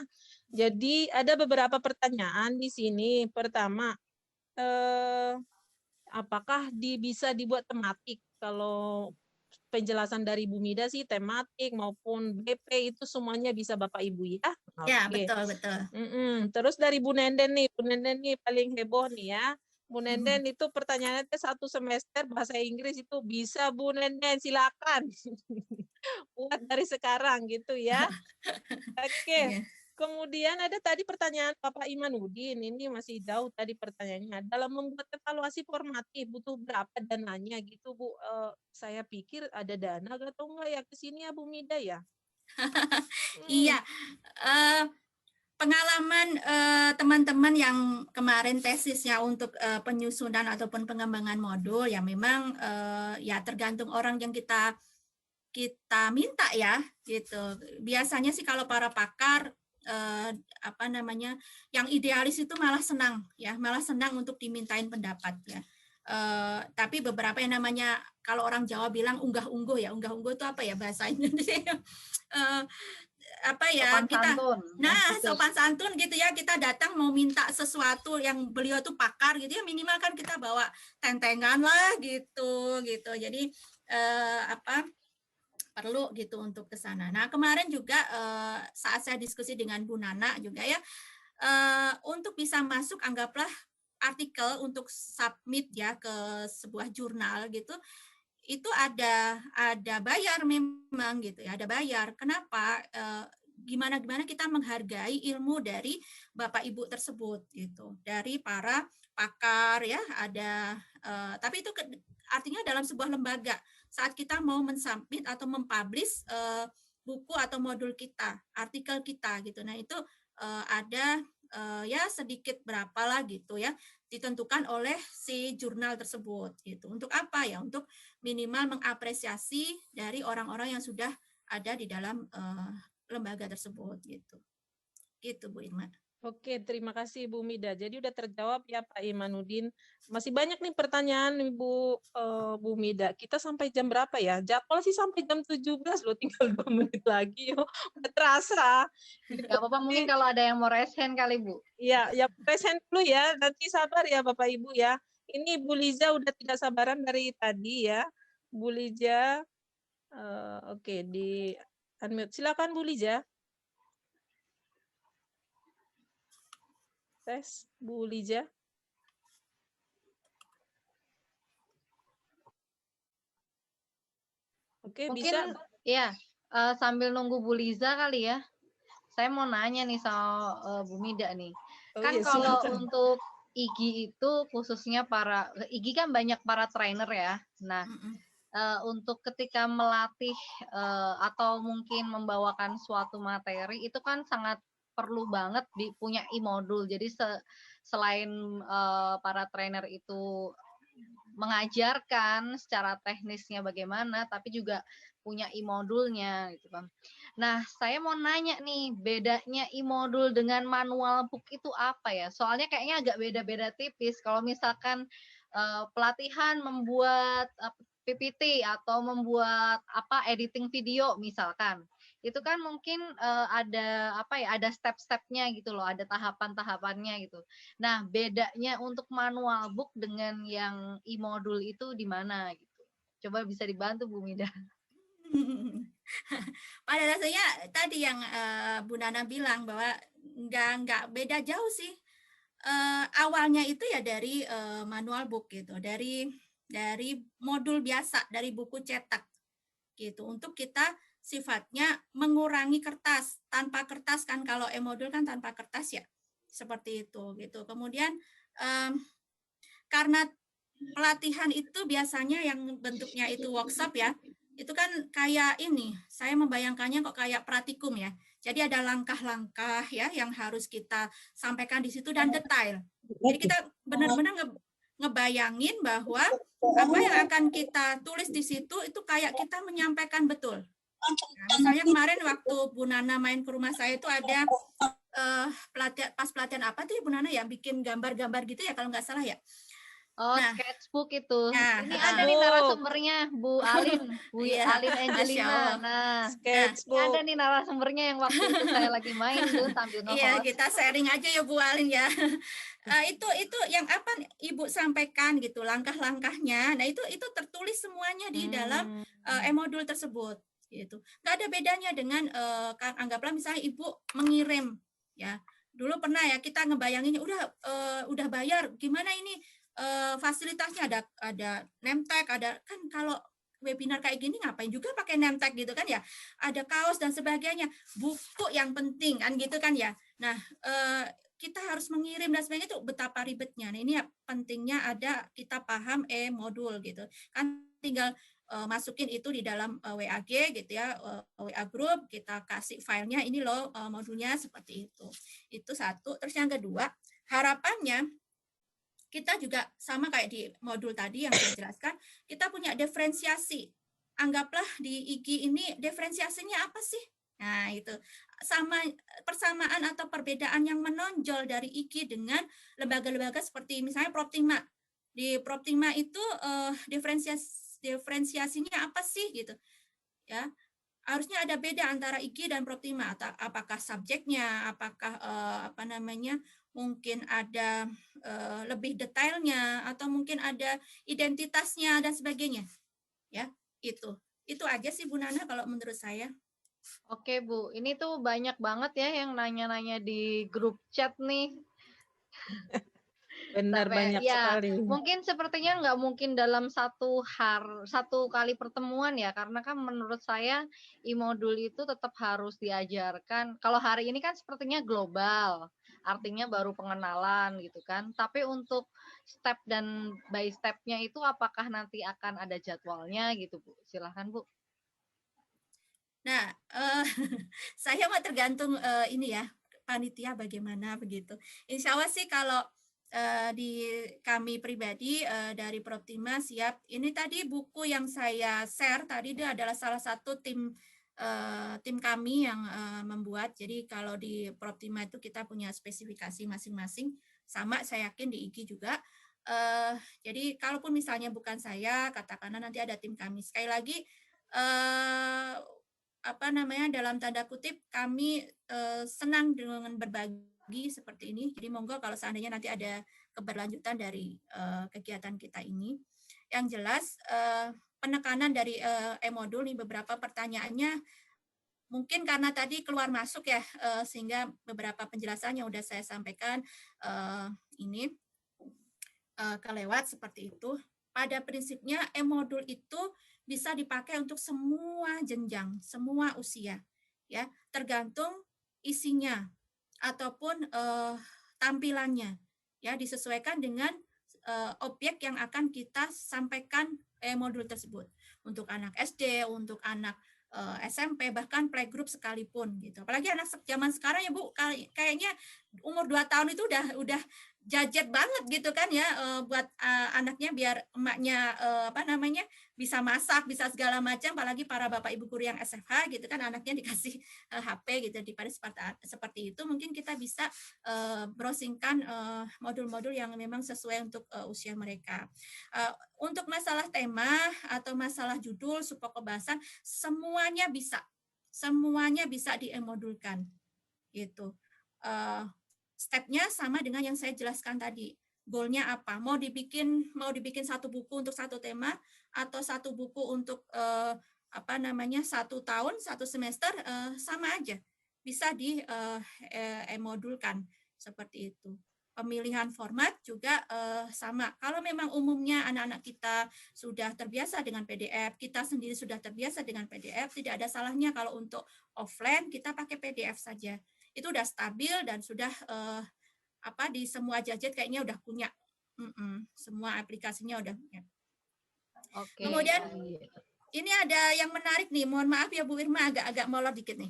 Jadi ada beberapa pertanyaan di sini. Pertama, apakah bisa dibuat tematik? Kalau penjelasan dari Bu Mida sih tematik maupun BP itu semuanya bisa Bapak Ibu ya. Ya, Oke. betul. Terus dari Bu Nenden nih paling heboh nih ya. Bu Nenden itu pertanyaannya 1 semester bahasa Inggris itu bisa Bu Nenden, silakan. Buat dari sekarang gitu ya. Oke. Kemudian ada tadi pertanyaan Bapak Imanuddin, ini masih jauh tadi pertanyaannya. Dalam membuat evaluasi formatif butuh berapa dananya gitu Bu? Saya pikir ada dana atau enggak ya ke sini ya Bu Mida ya? Iya. Pengalaman teman-teman yang kemarin tesisnya untuk penyusunan ataupun pengembangan modul ya memang ya tergantung orang yang kita minta ya gitu. Biasanya sih kalau para pakar yang idealis itu malah senang untuk dimintain pendapat ya. Tapi beberapa yang namanya kalau orang Jawa bilang unggah-ungguh itu apa ya bahasa Indonesia? Sopan santun gitu ya, kita datang mau minta sesuatu yang beliau tuh pakar gitu ya, minimal kan kita bawa tentengan lah gitu. Jadi perlu gitu untuk ke sana. Nah, kemarin juga saat saya diskusi dengan Bu Nana juga ya, untuk bisa masuk anggaplah artikel untuk submit ya ke sebuah jurnal gitu, itu ada bayar memang gitu ya, ada bayar. Kenapa? Gimana kita menghargai ilmu dari Bapak Ibu tersebut gitu, dari para pakar ya, ada tapi itu artinya dalam sebuah lembaga saat kita mau mensubmit atau mempublish buku atau modul kita, artikel kita gitu. Nah, itu ada ya sedikit berapa lah gitu ya, ditentukan oleh si jurnal tersebut gitu. Untuk apa ya? Untuk minimal mengapresiasi dari orang-orang yang sudah ada di dalam lembaga tersebut gitu. Gitu Bu Irma. Oke, terima kasih Bu Mida. Jadi udah terjawab ya Pak Imanuddin. Masih banyak nih pertanyaan Bu Mida. Kita sampai jam berapa ya? Jadwal sih sampai jam 17 loh, tinggal 2 menit lagi. Udah terasa. Gak apa-apa, mungkin kalau ada yang mau raise hand kali Bu. Iya, ya raise hand dulu ya. Nanti sabar ya Bapak Ibu ya. Ini Bu Liza udah tidak sabaran dari tadi ya. Bu Liza, oke, di unmute. Silakan Bu Liza. Tes, Bu Liza. Oke, Mungkin bisa. ya, sambil nunggu Bu Liza kali ya. Saya mau nanya nih sama Bu Mida nih. Oh, Kan iya, kalau silakan. untuk IGI itu khususnya IGI kan banyak para trainer ya. Nah, untuk ketika melatih atau mungkin membawakan suatu materi itu kan sangat perlu banget punya e-modul. Jadi selain para trainer itu mengajarkan secara teknisnya bagaimana, tapi juga punya e-modulnya gitu kan. Nah, saya mau nanya nih, bedanya e-modul dengan manual book itu apa ya? Soalnya kayaknya agak beda-beda tipis. Kalau misalkan pelatihan membuat PPT atau membuat editing video misalkan, itu kan mungkin ada ada step-stepnya gitu loh, ada tahapan-tahapannya gitu. Nah, bedanya untuk manual book dengan yang e-modul itu di mana gitu? Coba bisa dibantu Bu Mida. Pada dasarnya tadi yang Bu Nana bilang bahwa nggak beda jauh sih. Awalnya itu ya dari manual book gitu, dari modul biasa, dari buku cetak gitu, untuk kita sifatnya mengurangi kertas. Tanpa kertas kan, kalau e-modul kan tanpa kertas ya, seperti itu gitu. Kemudian karena pelatihan itu biasanya yang bentuknya itu workshop ya, itu kan kayak ini, saya membayangkannya kok kayak praktikum ya. Jadi ada langkah-langkah ya yang harus kita sampaikan di situ dan detail. Jadi kita benar-benar ngebayangin bahwa apa yang akan kita tulis di situ itu kayak kita menyampaikan betul. Nah, misalnya kemarin waktu Bu Nana main ke rumah saya itu ada pelatihan apa tuh ya Bu Nana ya, bikin gambar-gambar gitu ya kalau nggak salah ya. Oh, nah, sketchbook itu. Nah, ini ada nih narasumbernya, Bu Alin, Bu Alin Angelina. Nah, sketchbook. Ini ada nih narasumbernya yang waktu itu saya lagi main tuh sambil nge-host. Iya, kita sharing aja ya Bu Alin ya. Itu yang apa Ibu sampaikan gitu, langkah-langkahnya. Nah, itu tertulis semuanya di dalam e-modul tersebut gitu. Nggak ada bedanya dengan anggaplah misalnya Ibu mengirim ya. Dulu pernah ya kita ngebayanginnya udah bayar, gimana ini fasilitasnya, ada name tag, ada kan kalau webinar kayak gini ngapain juga pakai name tag gitu kan ya, ada kaos dan sebagainya, buku yang penting kan gitu kan ya. Nah, kita harus mengirim dan sebagainya, itu betapa ribetnya. Nah, ini ya pentingnya ada kita paham e-modul gitu kan, tinggal masukin itu di dalam WAG gitu ya, WA group, kita kasih filenya, ini loh modulnya seperti itu. Itu satu. Terus yang kedua, harapannya kita juga sama kayak di modul tadi yang saya jelaskan, kita punya diferensiasi. Anggaplah di IG ini diferensiasinya apa sih? Nah, itu persamaan atau perbedaan yang menonjol dari IG dengan lembaga-lembaga seperti misalnya Proptima. Di Proptima itu diferensiasinya apa sih gitu. Ya. Harusnya ada beda antara IG dan Proptima, atau apakah subjeknya, apakah mungkin ada lebih detailnya, atau mungkin ada identitasnya dan sebagainya. Ya, itu aja sih Bu Nana kalau menurut saya. Oke Bu, ini tuh banyak banget ya yang nanya-nanya di grup chat nih. Benar, Sampai banyak ya, sekali. mungkin sepertinya nggak mungkin dalam satu kali pertemuan ya, karena kan menurut saya e-modul itu tetap harus diajarkan. Kalau hari ini kan sepertinya global, artinya baru pengenalan gitu kan. Tapi untuk step dan by step-nya itu apakah nanti akan ada jadwalnya gitu, Bu? Silahkan, Bu. Nah, saya mah tergantung ini ya, panitia bagaimana begitu. Insya Allah sih kalau di kami pribadi dari Proptima siap. Ini tadi buku yang saya share tadi itu adalah salah satu tim kami yang membuat. Jadi kalau di Proptima itu kita punya spesifikasi masing-masing. Sama saya yakin di IG juga. Jadi kalaupun misalnya bukan saya, katakanlah nanti ada tim kami. Sekali lagi dalam tanda kutip kami senang dengan berbagi seperti ini. Jadi monggo kalau seandainya nanti ada keberlanjutan dari kegiatan kita ini. Yang jelas penekanan dari e-modul nih beberapa pertanyaannya mungkin karena tadi keluar masuk ya sehingga beberapa penjelasan yang udah saya sampaikan ini kelewat seperti itu. Pada prinsipnya e-modul itu bisa dipakai untuk semua jenjang, semua usia, ya tergantung isinya ataupun tampilannya, ya disesuaikan dengan objek yang akan kita sampaikan modul tersebut untuk anak SD, untuk anak SMP, bahkan playgroup sekalipun gitu. Apalagi anak zaman sekarang ya Bu, kayaknya umur 2 tahun itu udah jajet banget gitu kan ya buat anaknya biar emaknya bisa masak, bisa segala macam, apalagi para bapak ibu guru yang SFH gitu kan anaknya dikasih HP gitu. Daripada seperti itu mungkin kita bisa browsingkan modul-modul yang memang sesuai untuk usia mereka. Untuk masalah tema atau masalah judul, supaya kebahasan semuanya bisa di-modulkan gitu. Stepnya sama dengan yang saya jelaskan tadi. Goalnya apa? Mau dibikin satu buku untuk satu tema atau satu buku untuk 1 tahun, 1 semester, sama aja. Bisa di-modulkan seperti itu. Pemilihan format juga sama. Kalau memang umumnya anak-anak kita sudah terbiasa dengan PDF, kita sendiri sudah terbiasa dengan PDF, tidak ada salahnya kalau untuk offline kita pakai PDF saja. Itu udah stabil dan sudah di semua gadget kayaknya udah punya. Semua aplikasinya udah punya. Oke. Kemudian ini ada yang menarik nih, mohon maaf ya Bu Irma agak molor dikit nih.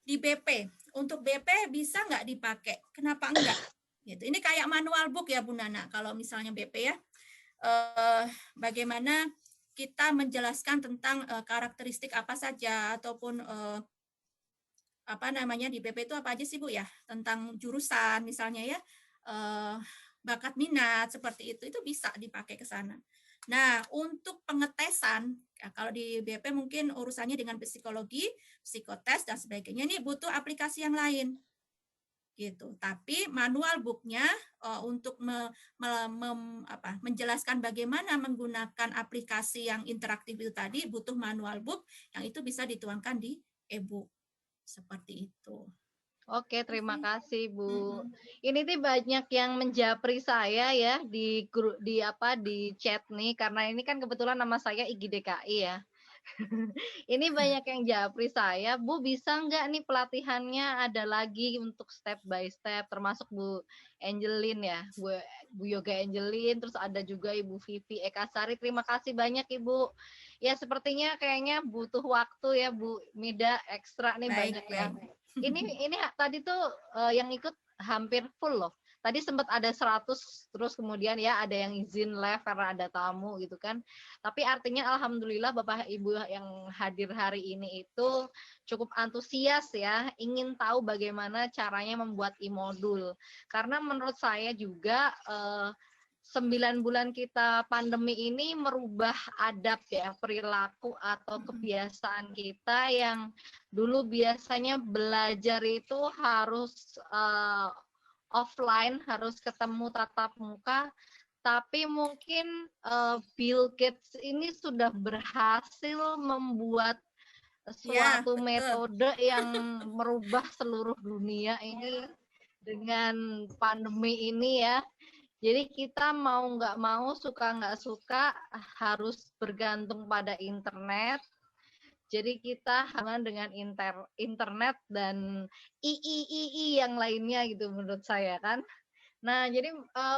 Di BP, untuk BP bisa nggak dipakai? Kenapa enggak? Gitu. Ini kayak manual book ya Bu Nana, kalau misalnya BP ya. Bagaimana kita menjelaskan tentang karakteristik apa saja ataupun di BP itu apa aja sih Bu ya, tentang jurusan misalnya ya, bakat minat seperti itu bisa dipakai ke sana. Nah, untuk pengetesan, ya, kalau di BP mungkin urusannya dengan psikologi, psikotes dan sebagainya, ini butuh aplikasi yang lain gitu. Tapi manual booknya untuk menjelaskan bagaimana menggunakan aplikasi yang interaktif itu tadi butuh manual book yang itu bisa dituangkan di e-book. Seperti itu. Oke, terima kasih Bu. Ini tuh banyak yang menjapri saya ya di grup di chat nih karena ini kan kebetulan nama saya IGDKI ya. Ini banyak yang japri saya, Bu bisa nggak nih pelatihannya ada lagi untuk step by step, termasuk Bu Angelin ya, Bu Yoga Angelin, terus ada juga Ibu Vivi Ekasari. Terima kasih banyak Ibu. Ya sepertinya kayaknya butuh waktu ya Bu Mida ekstra nih banyak ya. Ini tadi tuh yang ikut hampir full loh. Tadi sempat ada 100 terus kemudian ya ada yang izin live karena ada tamu gitu kan. Tapi artinya alhamdulillah Bapak Ibu yang hadir hari ini itu cukup antusias ya, ingin tahu bagaimana caranya membuat e-modul. Karena menurut saya juga 9 bulan kita pandemi ini merubah adab ya, perilaku atau kebiasaan kita yang dulu biasanya belajar itu harus offline, harus ketemu tatap muka, tapi mungkin Bill Gates ini sudah berhasil membuat suatu metode yang merubah seluruh dunia ini dengan pandemi ini ya. Jadi kita mau nggak mau, suka nggak suka, harus bergantung pada internet. Jadi kita hubungan dengan internet dan II yang lainnya gitu menurut saya kan. Nah, jadi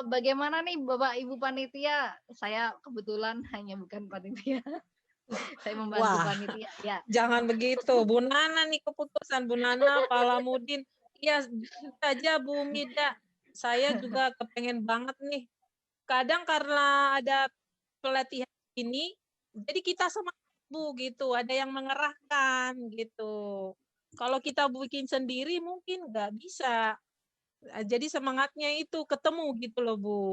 bagaimana nih Bapak Ibu panitia? Saya kebetulan hanya bukan panitia. Saya membantu Wah, panitia. Ya. jangan begitu. Bu Nana nih keputusan, Bu Nana, Pak Alamudin. Iya, saja Bu Mida. Saya juga kepengen banget nih. Kadang karena ada pelatihan ini, jadi kita semangat Bu gitu, ada yang mengerahkan gitu. Kalau kita bikin sendiri mungkin nggak bisa. Jadi semangatnya itu ketemu gitu loh Bu.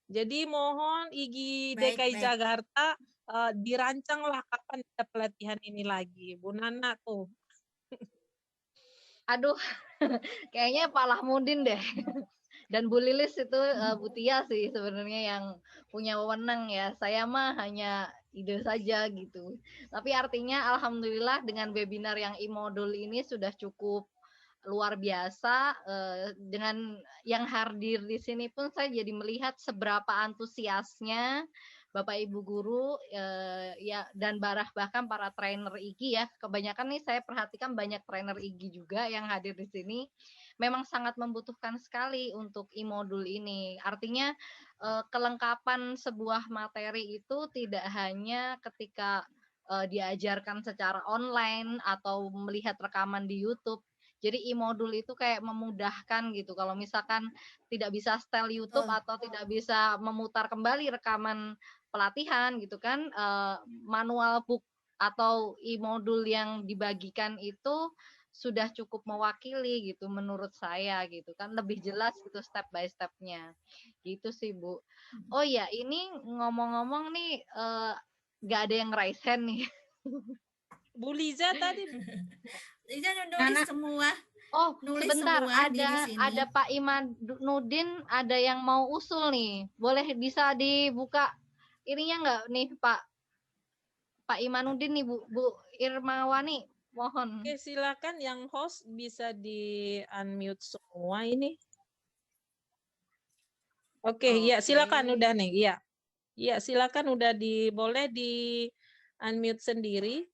Jadi mohon IGI DKI Jakarta dirancanglah kapan ada pelatihan ini lagi. Bu Nana tuh. Aduh, kayaknya Pak Lahmudin deh. Dan Bu Lilis itu Bu Tia sih sebenarnya yang punya wewenang ya. Saya mah hanya ide saja gitu. Tapi artinya alhamdulillah dengan webinar yang e-modul ini sudah cukup luar biasa. Dengan yang hadir di sini pun saya jadi melihat seberapa antusiasnya Bapak Ibu guru ya dan bahkan para trainer IGI ya. Kebanyakan nih saya perhatikan banyak trainer IGI juga yang hadir di sini. Memang sangat membutuhkan sekali untuk e-modul ini. Artinya kelengkapan sebuah materi itu tidak hanya ketika diajarkan secara online atau melihat rekaman di YouTube. Jadi e-modul itu kayak memudahkan gitu. Kalau misalkan tidak bisa setel YouTube atau tidak bisa memutar kembali rekaman pelatihan gitu kan, manual book atau e-modul yang dibagikan itu sudah cukup mewakili gitu menurut saya gitu kan, lebih jelas gitu step by step-nya. Gitu sih, Bu. Oh ya, ini ngomong-ngomong nih nggak ada yang raise hand nih. Bu Liza tadi. Liza nulis semua. Oh, nulis sebentar, semua di sini. ada Pak Imanudin, ada yang mau usul nih. Boleh bisa dibuka ininya nggak nih Pak Imanudin nih Bu Irmawani, mohon. Oke, silakan yang host bisa di unmute semua ini. Oke, ya silakan udah nih, iya. Iya, silakan udah boleh di unmute sendiri.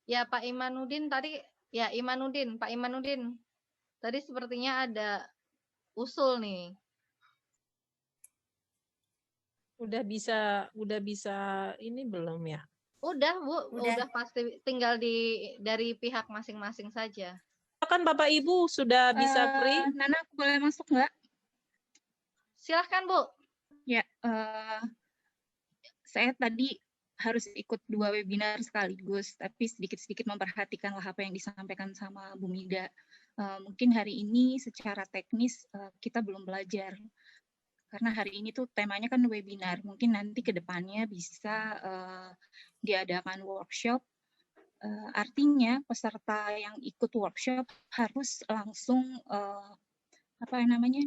Ya, Pak Imanudin tadi, ya Pak Imanudin. Tadi sepertinya ada usul nih. Udah bisa ini belum ya? Udah, Bu, udah pasti tinggal dari pihak masing-masing saja. Kan Bapak Ibu sudah bisa free. Nana, aku boleh masuk nggak? Silahkan, Bu. Ya, saya tadi harus ikut 2 webinar sekaligus, tapi sedikit-sedikit memperhatikanlah apa yang disampaikan sama Bu Mida. Mungkin hari ini secara teknis kita belum belajar, karena hari ini tuh temanya kan webinar. Mungkin nanti ke depannya bisa diadakan workshop. Artinya peserta yang ikut workshop harus langsung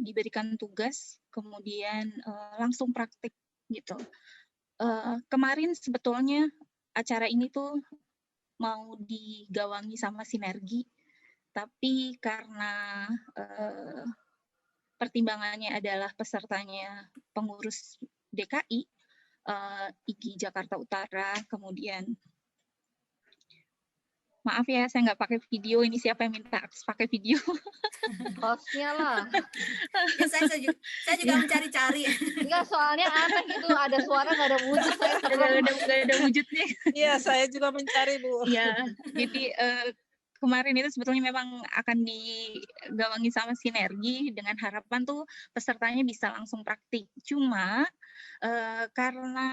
diberikan tugas, kemudian langsung praktik gitu. Kemarin sebetulnya acara ini tuh mau digawangi sama Sinergi, tapi karena pertimbangannya adalah pesertanya pengurus DKI, IGI Jakarta Utara, kemudian maaf ya, saya nggak pakai video. Ini siapa yang minta pakai video? Hostnya lah. Ya, saya juga mencari-cari. Enggak, soalnya aneh gitu, ada suara nggak ada wujud. Nggak ada wujudnya. Iya, saya juga mencari, Bu. Iya, jadi kemarin itu sebetulnya memang akan digawangi sama Sinergi dengan harapan tuh pesertanya bisa langsung praktik. Cuma karena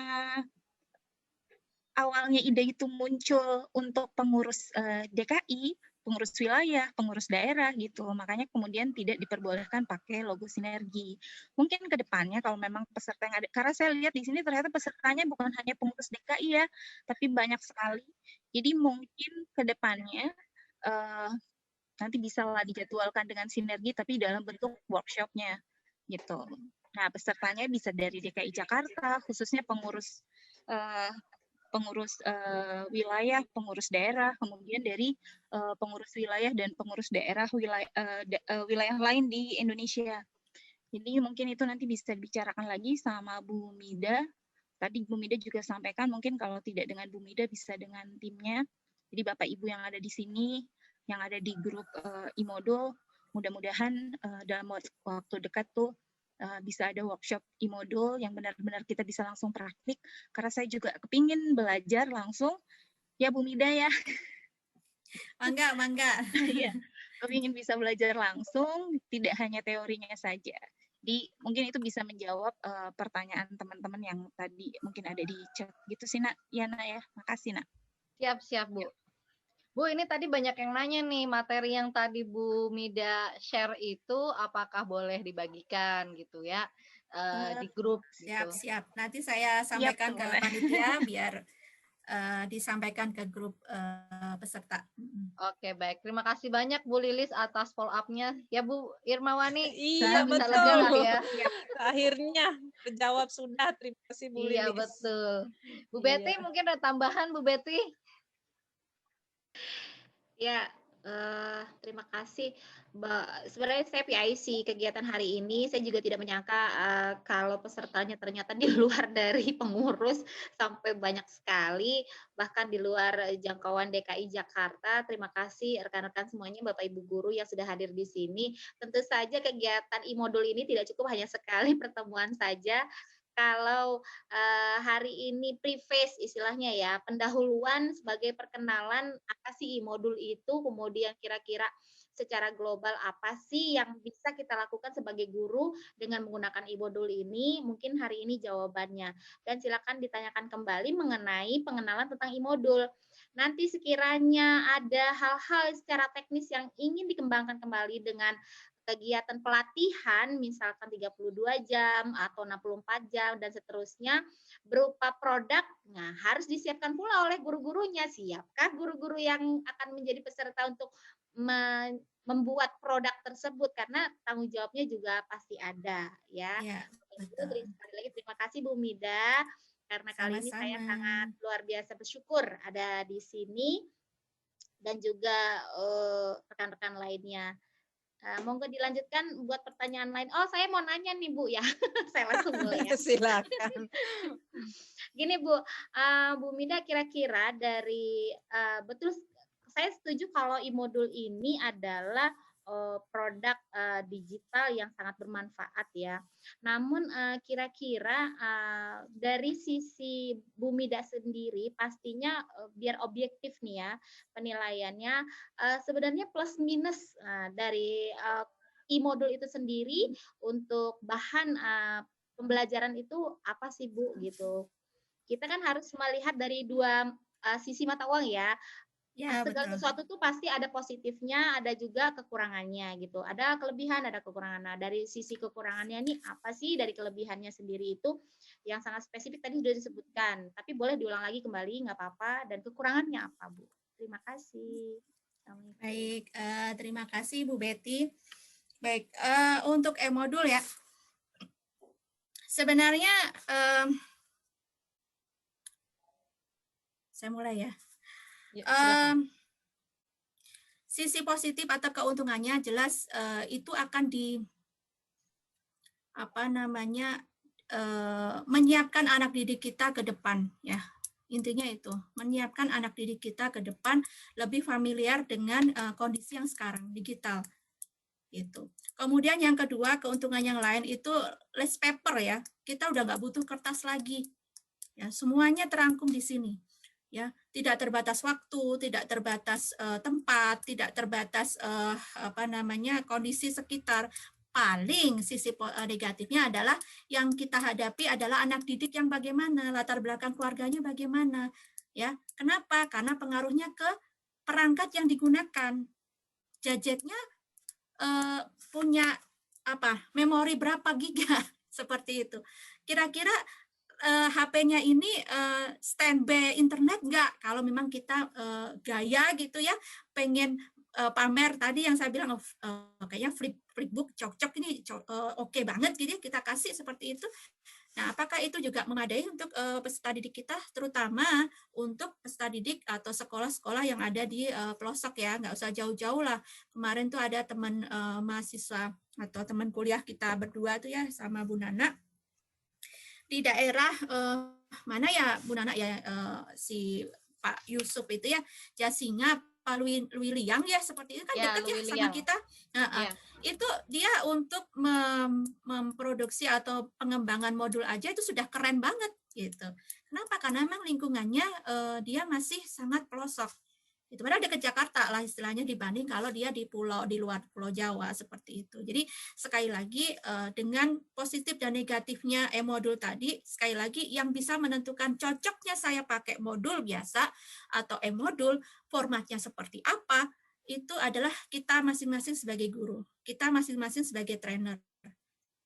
awalnya ide itu muncul untuk pengurus DKI, pengurus wilayah, pengurus daerah gitu. Makanya kemudian tidak diperbolehkan pakai logo Sinergi. Mungkin ke depannya kalau memang peserta yang ada, karena saya lihat di sini ternyata pesertanya bukan hanya pengurus DKI ya, tapi banyak sekali. Jadi mungkin ke depannya nanti bisa lah dijadwalkan dengan Sinergi, tapi dalam bentuk workshop-nya gitu. Nah, pesertanya bisa dari DKI Jakarta, khususnya pengurus pengurus wilayah, pengurus daerah, kemudian dari pengurus wilayah dan pengurus daerah wilayah lain di Indonesia. Jadi mungkin itu nanti bisa dibicarakan lagi sama Bu Mida. Tadi Bu Mida juga sampaikan mungkin kalau tidak dengan Bu Mida bisa dengan timnya. Jadi Bapak Ibu yang ada di sini, yang ada di grup e-modul, mudah-mudahan dalam waktu dekat tuh bisa ada workshop e-modul yang benar-benar kita bisa langsung praktik. Karena saya juga kepingin belajar langsung, ya Bu Mida ya. Mangga. Iya, kepingin bisa belajar langsung, tidak hanya teorinya saja. Jadi mungkin itu bisa menjawab pertanyaan teman-teman yang tadi mungkin ada di chat gitu sih Nak. Ya Nak ya, makasih Nak. Siap Bu. Bu, ini tadi banyak yang nanya nih, materi yang tadi Bu Mida share itu apakah boleh dibagikan gitu ya di grup gitu. Siap. Nanti saya sampaikan ke panitia biar disampaikan ke grup peserta. Oke, baik. Terima kasih banyak Bu Lilis atas follow up-nya. Ya Bu Irmawani, Iya, bisa betul. lega lah ya. Akhirnya terjawab sudah. Terima kasih Bu Lilis. Iya, betul. Bu Betty, mungkin ada tambahan Bu Betty? Ya, terima kasih. Sebenarnya saya PIC kegiatan hari ini, saya juga tidak menyangka kalau pesertanya ternyata di luar dari pengurus sampai banyak sekali, bahkan di luar jangkauan DKI Jakarta. Terima kasih rekan-rekan semuanya, Bapak Ibu guru yang sudah hadir di sini. Tentu saja kegiatan e-modul ini tidak cukup hanya sekali pertemuan saja. Kalau hari ini preface istilahnya ya, pendahuluan sebagai perkenalan apa sih e-modul itu, kemudian kira-kira secara global apa sih yang bisa kita lakukan sebagai guru dengan menggunakan e-modul ini, mungkin hari ini jawabannya. Dan silakan ditanyakan kembali mengenai pengenalan tentang e-modul. Nanti sekiranya ada hal-hal secara teknis yang ingin dikembangkan kembali dengan kegiatan pelatihan misalkan 32 jam atau 64 jam dan seterusnya berupa produk, nah harus disiapkan pula oleh guru-gurunya. Siapkah guru-guru yang akan menjadi peserta untuk membuat produk tersebut, karena tanggung jawabnya juga pasti ada ya. Sekali lagi terima kasih Bu Mida, karena kali ini saya sangat luar biasa bersyukur ada di sini dan juga rekan-rekan lainnya. Monggo dilanjutkan buat pertanyaan lain. Oh, saya mau nanya nih Bu ya. Saya langsung mulai ya. Silakan. Gini Bu, Bu Mida, kira-kira dari betul saya setuju kalau e-modul ini adalah produk digital yang sangat bermanfaat ya. Namun kira-kira dari sisi Bu Mida sendiri pastinya biar objektif nih ya penilaiannya, sebenarnya plus minus dari e-modul itu sendiri untuk bahan pembelajaran itu apa sih Bu gitu. Kita kan harus melihat dari dua sisi mata uang ya. Segala sesuatu tuh pasti ada positifnya, ada juga kekurangannya gitu. Ada kelebihan, ada kekurangan. Nah, dari sisi kekurangannya ini apa sih dari kelebihannya sendiri itu yang sangat spesifik tadi sudah disebutkan. Tapi boleh diulang lagi kembali, nggak apa-apa. Dan kekurangannya apa, Bu? Terima kasih. Baik, terima kasih Bu Betty. Baik, untuk e-modul ya. Sebenarnya saya mulai ya. Sisi positif atau keuntungannya jelas itu akan menyiapkan anak didik kita ke depan ya. Intinya itu, menyiapkan anak didik kita ke depan lebih familiar dengan kondisi yang sekarang digital. Gitu. Kemudian yang kedua, keuntungan yang lain itu less paper ya. Kita udah nggak butuh kertas lagi. Ya, semuanya terangkum di sini. Ya, tidak terbatas waktu, tidak terbatas tempat, tidak terbatas kondisi sekitar. Paling sisi negatifnya adalah yang kita hadapi adalah anak didik yang bagaimana, latar belakang keluarganya bagaimana, ya. Kenapa? Karena pengaruhnya ke perangkat yang digunakan. Gadgetnya punya memori berapa giga seperti itu. Kira-kira HP-nya ini standby internet nggak? Kalau memang kita gaya gitu ya, pengen pamer tadi yang saya bilang kayaknya flipbook cocok ini oke banget gitu ya, kita kasih seperti itu. Nah, apakah itu juga memadai untuk peserta didik kita, terutama untuk peserta didik atau sekolah-sekolah yang ada di pelosok ya, nggak usah jauh-jauh lah. Kemarin tuh ada teman mahasiswa atau teman kuliah kita berdua tuh ya sama Bu Nana di daerah mana ya Bu Nana ya, si Pak Yusuf itu ya, Jasinga, Pak Luwiliang ya, seperti itu kan Ya, dekat ya sama Luwiliang. kita. Ya. Itu dia untuk memproduksi atau pengembangan modul aja itu sudah keren banget gitu. Kenapa? Karena memang lingkungannya dia masih sangat pelosok. Itu padahal dia ke Jakarta lah istilahnya dibanding kalau dia di pulau di luar Pulau Jawa seperti itu. Jadi sekali lagi dengan positif dan negatifnya e-modul tadi, sekali lagi yang bisa menentukan cocoknya saya pakai modul biasa atau e-modul, formatnya seperti apa, itu adalah kita masing-masing sebagai guru, kita masing-masing sebagai trainer.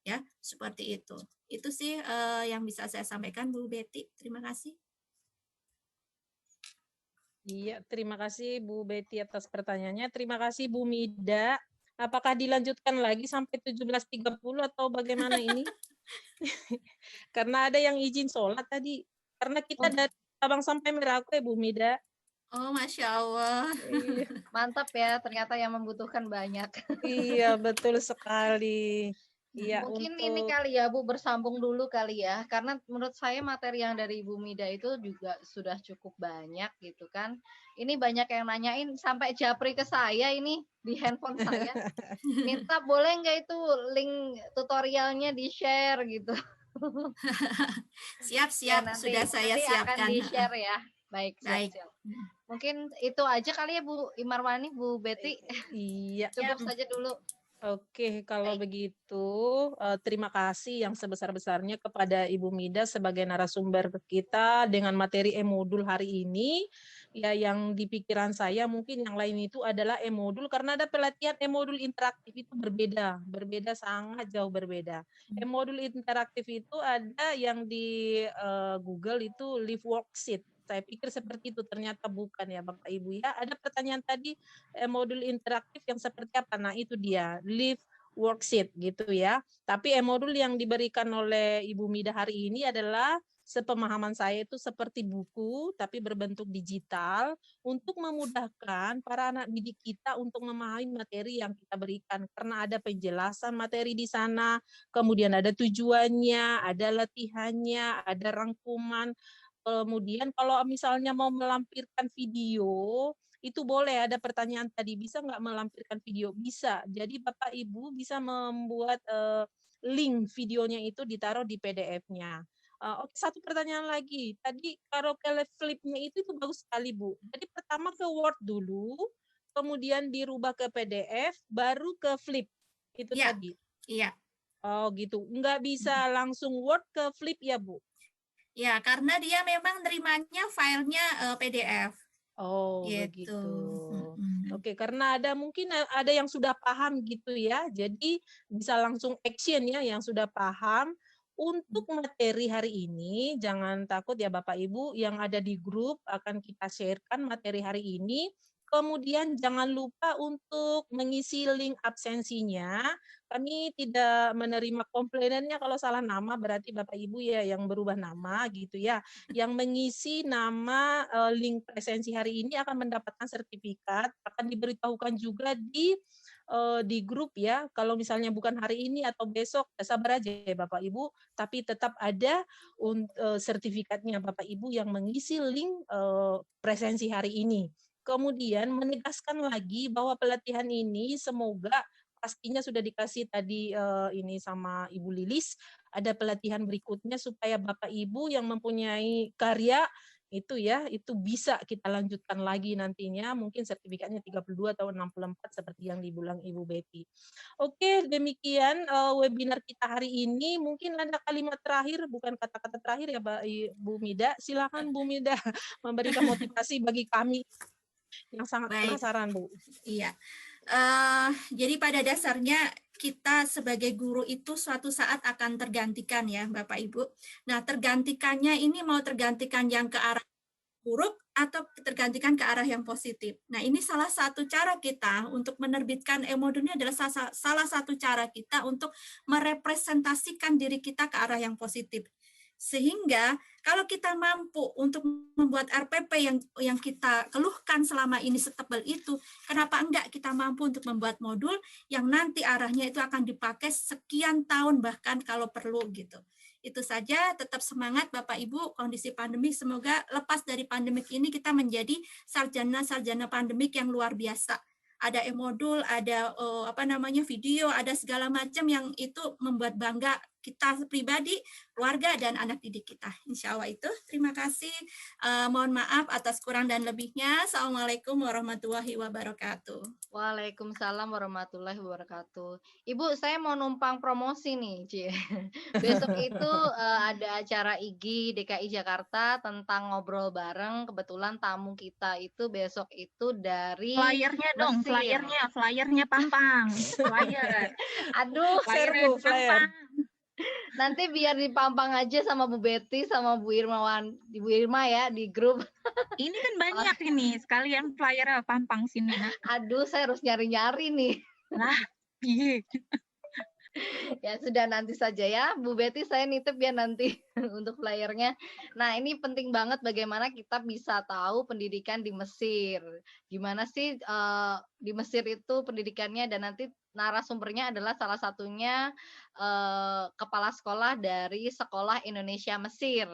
Ya, seperti itu. Itu sih yang bisa saya sampaikan Bu Betty. Terima kasih. Iya, terima kasih Bu Betty atas pertanyaannya. Terima kasih Bu Mida. Apakah dilanjutkan lagi sampai 17.30 atau bagaimana ini? Karena ada yang izin sholat tadi. Karena kita dari Sabang sampai Merauke, Bu Mida. Oh, Masya Allah. Iya. Mantap ya, ternyata yang membutuhkan banyak. Iya, betul sekali. Iya, Mungkin untuk ini kali ya Bu, bersambung dulu kali ya, karena menurut saya materi yang dari Ibu Mida itu juga sudah cukup banyak gitu kan. Ini banyak yang nanyain sampai japri ke saya ini di handphone saya. Minta boleh nggak itu link tutorialnya di-share gitu. Siap-siap, Ya, sudah saya nanti siapkan. akan di-share ya. Baik, Baik. siap-siap. Mungkin itu aja kali ya Bu Imarwani, Bu Betty. Iya. Cukup saja dulu. Oke, kalau begitu terima kasih yang sebesar-besarnya kepada Ibu Mida sebagai narasumber kita dengan materi e-modul hari ini. Ya, yang di pikiran saya mungkin yang lain itu adalah e-modul karena ada pelatihan e-modul interaktif itu berbeda sangat jauh berbeda. E-modul interaktif itu ada yang di Google itu Live Worksheet. Saya pikir seperti itu, ternyata bukan ya Bapak Ibu ya. Ada pertanyaan tadi modul interaktif yang seperti apa? Nah, itu dia, Live Worksheet gitu ya. Tapi modul yang diberikan oleh Ibu Mida hari ini adalah sepemahaman saya itu seperti buku tapi berbentuk digital untuk memudahkan para anak didik kita untuk memahami materi yang kita berikan karena ada penjelasan materi di sana, kemudian ada tujuannya, ada latihannya, ada rangkuman. Kemudian kalau misalnya mau melampirkan video, itu boleh ada pertanyaan tadi, bisa nggak melampirkan video? Bisa. Jadi Bapak Ibu bisa membuat link videonya itu ditaruh di PDF-nya. Oke, satu pertanyaan lagi. Tadi kalau flip-nya itu bagus sekali, Bu. Jadi pertama ke Word dulu, kemudian dirubah ke PDF, baru ke flip. Itu Ya, tadi. iya. Oh, gitu. Nggak bisa langsung Word ke flip ya, Bu? Ya, karena dia memang nerimanya filenya PDF. Oh, gitu. begitu. Oke, karena ada mungkin ada yang sudah paham gitu ya. Jadi bisa langsung action ya yang sudah paham. Untuk materi hari ini jangan takut ya Bapak Ibu yang ada di grup akan kita sharekan materi hari ini. Kemudian jangan lupa untuk mengisi link absensinya. Kami tidak menerima komplainannya kalau salah nama, berarti Bapak Ibu ya yang berubah nama gitu ya. Yang mengisi nama link presensi hari ini akan mendapatkan sertifikat, akan diberitahukan juga di grup ya. Kalau misalnya bukan hari ini atau besok, sabar aja ya Bapak Ibu, tapi tetap ada sertifikatnya Bapak Ibu yang mengisi link presensi hari ini. Kemudian menegaskan lagi bahwa pelatihan ini semoga pastinya sudah dikasih tadi ini sama Ibu Lilis, ada pelatihan berikutnya supaya Bapak Ibu yang mempunyai karya itu ya, itu bisa kita lanjutkan lagi nantinya, mungkin sertifikatnya 32 atau 64 seperti yang dibilang Ibu Betty. Oke, demikian webinar kita hari ini. Mungkin ada kalimat terakhir, bukan kata-kata terakhir ya Bu Mida. Silakan Bu Mida memberikan motivasi bagi kami yang sangat penasaran, Bu. Iya. Jadi pada dasarnya kita sebagai guru itu suatu saat akan tergantikan ya Bapak Ibu. Nah, tergantikannya ini mau tergantikan yang ke arah buruk atau tergantikan ke arah yang positif. Nah, ini salah satu cara kita untuk menerbitkan e-modulnya adalah salah satu cara kita untuk merepresentasikan diri kita ke arah yang positif. Sehingga kalau kita mampu untuk membuat RPP yang kita keluhkan selama ini setebal itu, kenapa enggak kita mampu untuk membuat modul yang nanti arahnya itu akan dipakai sekian tahun bahkan kalau perlu gitu. Itu saja, tetap semangat Bapak Ibu, kondisi pandemik semoga lepas dari pandemik ini kita menjadi sarjana-sarjana pandemik yang luar biasa. Ada e-modul, ada video, ada segala macam yang itu membuat bangga kita pribadi, keluarga, dan anak didik kita. Insya Allah itu. Terima kasih. Mohon maaf atas kurang dan lebihnya. Assalamualaikum warahmatullahi wabarakatuh. Waalaikumsalam warahmatullahi wabarakatuh. Ibu, saya mau numpang promosi nih, Ci. Besok itu ada acara IGI DKI Jakarta tentang ngobrol bareng. Kebetulan tamu kita itu besok itu dari Flyernya dong, Mesir. flyernya Pampang. Flyer. Aduh, Flyernya Bu, flyer. Pampang. nanti biar dipampang aja sama Bu Betty sama Bu Irma ya di grup. Ini kan banyak ini, sekalian flyer Pampang sini. Nak. Aduh, saya harus nyari-nyari nih. Lah, iya. Ya sudah, nanti saja ya Bu Betty, saya nitip ya nanti untuk flyernya. Nah, ini penting banget bagaimana kita bisa tahu pendidikan di Mesir. Gimana sih di Mesir itu pendidikannya, dan nanti narasumbernya adalah salah satunya kepala sekolah dari Sekolah Indonesia Mesir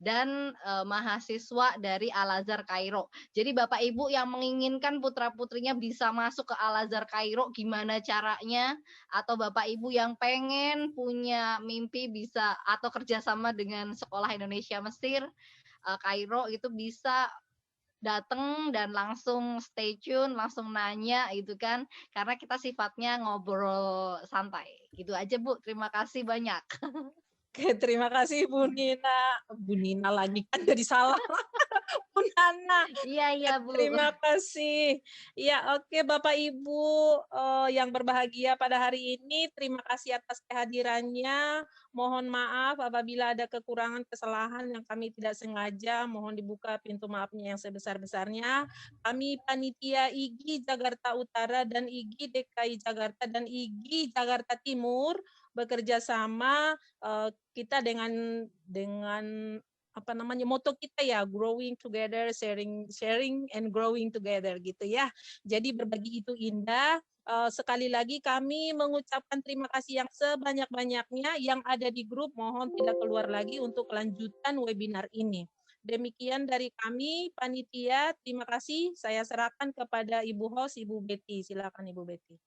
dan mahasiswa dari Al-Azhar Kairo. Jadi Bapak Ibu yang menginginkan putra-putrinya bisa masuk ke Al-Azhar Kairo, gimana caranya? Atau Bapak Ibu yang pengen punya mimpi bisa atau kerjasama dengan Sekolah Indonesia Mesir, Kairo, itu bisa datang dan langsung stay tune, langsung nanya gitu kan, karena kita sifatnya ngobrol santai. Gitu aja Bu, terima kasih banyak. Oke, terima kasih Bu Nina. Bu Nina lagi kan jadi salah. Bu Nana. Iya Bu. Terima kasih. Ya, oke Bapak Ibu yang berbahagia pada hari ini, terima kasih atas kehadirannya. Mohon maaf apabila ada kekurangan kesalahan yang kami tidak sengaja. Mohon dibuka pintu maafnya yang sebesar-besarnya. Kami panitia IGI Jakarta Utara dan IGI DKI Jakarta dan IGI Jakarta Timur bekerja sama, kita dengan moto kita ya, growing together, sharing and growing together gitu ya. Jadi berbagi itu indah. Sekali lagi kami mengucapkan terima kasih yang sebanyak-banyaknya. Yang ada di grup mohon tidak keluar lagi untuk kelanjutan webinar ini. Demikian dari kami panitia. Terima kasih. Saya serahkan kepada Ibu host, Ibu Betty. Silakan Ibu Betty.